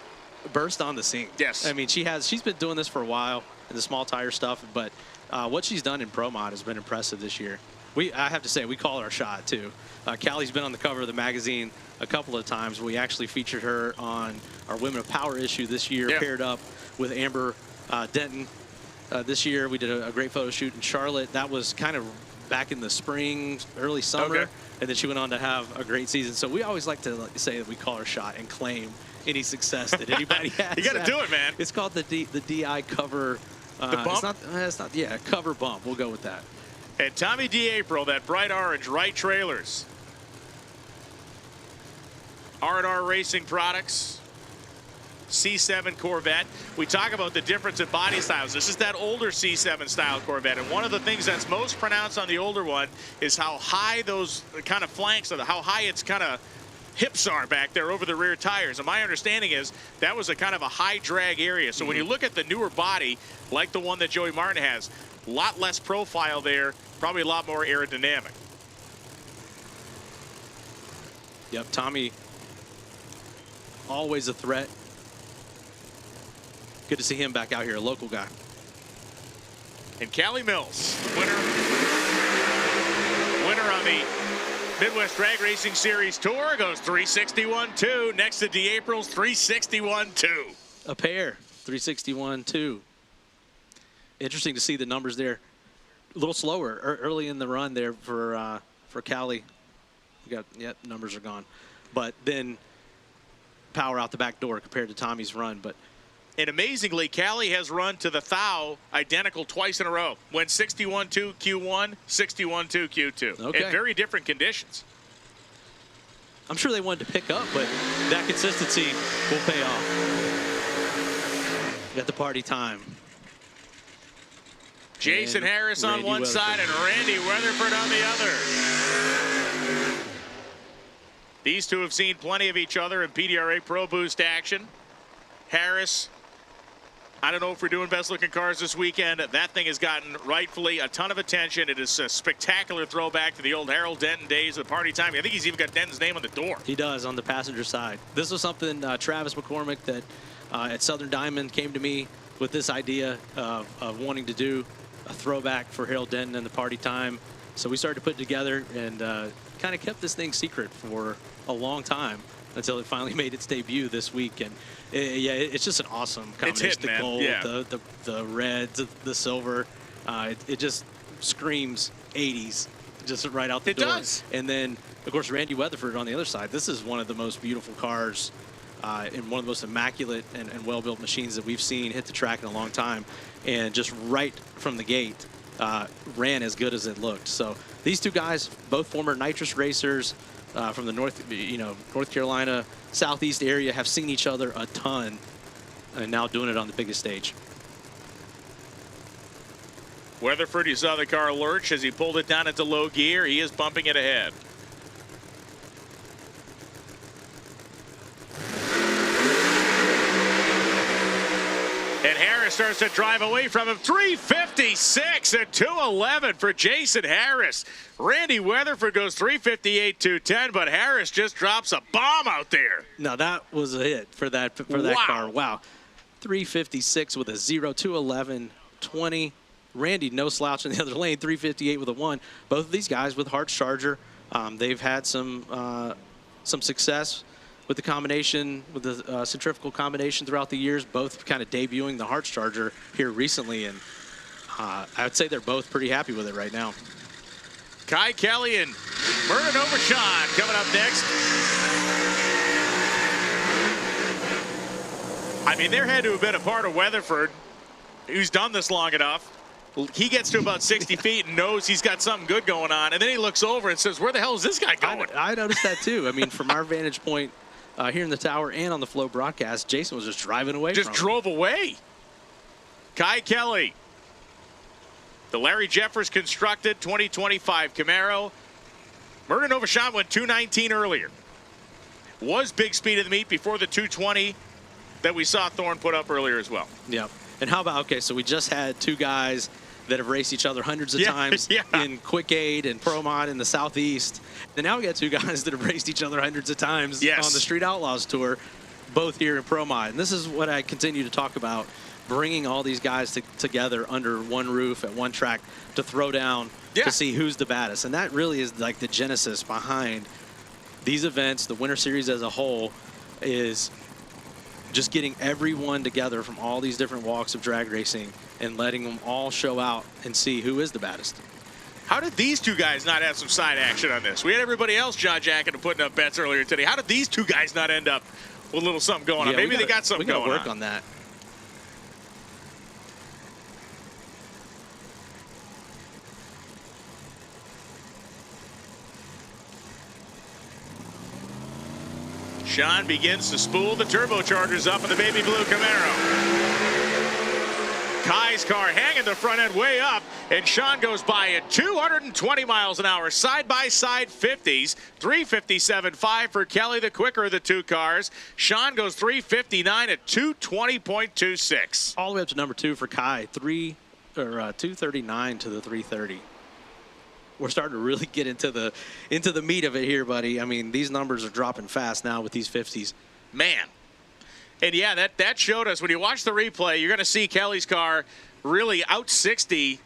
burst on the scene. Yes. I mean, she's been doing this for a while in the small tire stuff, but what she's done in Pro Mod has been impressive this year. I have to say, we call her a shot too. Callie's been on the cover of the magazine a couple of times. We actually featured her on our Women of Power issue this year, paired up with Amber Denton. This year we did a great photo shoot in Charlotte. That was kind of back in the spring, early summer, and then she went on to have a great season. So we always like to say that we call her shot and claim any success that anybody has. You got to do it, man. It's called the DI cover. The bump? It's not, yeah, cover bump. We'll go with that. And Tommy D. April, that bright orange, Wright Trailers. R&R Racing Products. C7 Corvette. We talk about the difference in body styles. This is that older C7 style Corvette, and one of the things that's most pronounced on the older one is how high those kind of flanks are, how high its kind of hips are back there over the rear tires. And my understanding is that was a kind of a high drag area. So when you look at the newer body, like the one that Joey Martin has, a lot less profile there, probably a lot more aerodynamic. Yep, Tommy, always a threat. Good to see him back out here, a local guy. And Callie Mills, winner on the Midwest Drag Racing Series Tour, goes 361.2. Next to D. April's 361.2. A pair, 361.2. Interesting to see the numbers there. A little slower early in the run there for Callie. We got, numbers are gone. but then power out the back door compared to Tommy's run. But and amazingly, Callie has run to the thou identical twice in a row. Went 61-2 Q1, 61-2 Q2. Okay. In very different conditions. I'm sure they wanted to pick up, but that consistency will pay off. Got the party time. Jason And Harris on Randy one Weatherford. side and Randy Weatherford on the other. These two have seen plenty of each other in PDRA Pro Boost action. Harris, I don't know if we're doing best looking cars this weekend. That thing has gotten rightfully a ton of attention. It is a spectacular throwback to the old Harold Denton days of the party time. I think he's even got Denton's name on the door. He does on the passenger side. This was something Travis McCormick that at Southern Diamond came to me with this idea of wanting to do a throwback for Harold Denton and the party time. So we started to put it together and kind of kept this thing secret for a long time until it finally made its debut this week. And yeah, it's just an awesome combination. It's hit, the man. gold, Yeah. the red, the silver. It just screams 80s just right out the door. It does. And then, of course, Randy Weatherford on the other side. This is one of the most beautiful cars and one of the most immaculate and well-built machines that we've seen hit the track in a long time. And just right from the gate, ran as good as it looked. So these two guys, both former nitrous racers from the North Carolina Southeast area, have seen each other a ton and now doing it on the biggest stage. Weatherford, you saw the car lurch as he pulled it down into low gear. He is bumping it ahead. And Harris starts to drive away from him. 356 at 211 for Jason Harris. Randy Weatherford goes 358, 210, but Harris just drops a bomb out there. Now that was a hit for that car. Wow. 356 with a 0, 211, 20. Randy no slouch in the other lane, 358 with a 1. Both of these guys with Hartz Charger. They've had some success with the combination, with the centrifugal combination throughout the years, both kind of debuting the Hartz Charger here recently, and I would say they're both pretty happy with it right now. Kai Kelly and Merton Overshawn coming up next. I mean, there had to have been a part of Weatherford who's done this long enough. He gets to about 60 feet and knows he's got something good going on, and then he looks over and says, where the hell is this guy going? I noticed that too. I mean, from our vantage point here in the tower and on the Flow broadcast, Jason was just driving away from him. Just drove away. Kai Kelly. The Larry Jeffers constructed 2025 Camaro. Merton Overshawn went 219 earlier. Was big speed of the meet before the 220 that we saw Thorne put up earlier as well. Yep. And how about, okay, so we just had two guys that have raced each other hundreds of times in Quick Aid and Pro Mod in the Southeast. And now we got two guys that have raced each other hundreds of times on the Street Outlaws Tour, both here in Pro Mod. And this is what I continue to talk about, bringing all these guys together under one roof at one track to throw down to see who's the baddest. And that really is like the genesis behind these events. The Winter Series as a whole is just getting everyone together from all these different walks of drag racing and letting them all show out and see who is the baddest. How did these two guys not have some side action on this? We had everybody else John Jacket and putting up bets earlier today. How did these two guys not end up with a little something going on? Maybe they got something going on. We got to work on that. Sean begins to spool the turbochargers up in the baby blue Camaro. Kai's car hanging the front end way up, and Sean goes by at 220 miles an hour, side-by-side 50s, 357.5 for Kelly, the quicker of the two cars. Sean goes 359 at 220.26. All the way up to number 2 for Kai, 239 to the 330. We're starting to really get into the meat of it here, buddy. I mean, these numbers are dropping fast now with these 50s. Man. And yeah, that showed us when you watch the replay, you're going to see Kelly's car really out 60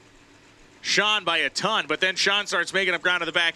Sean by a ton, but then Sean starts making up ground in the back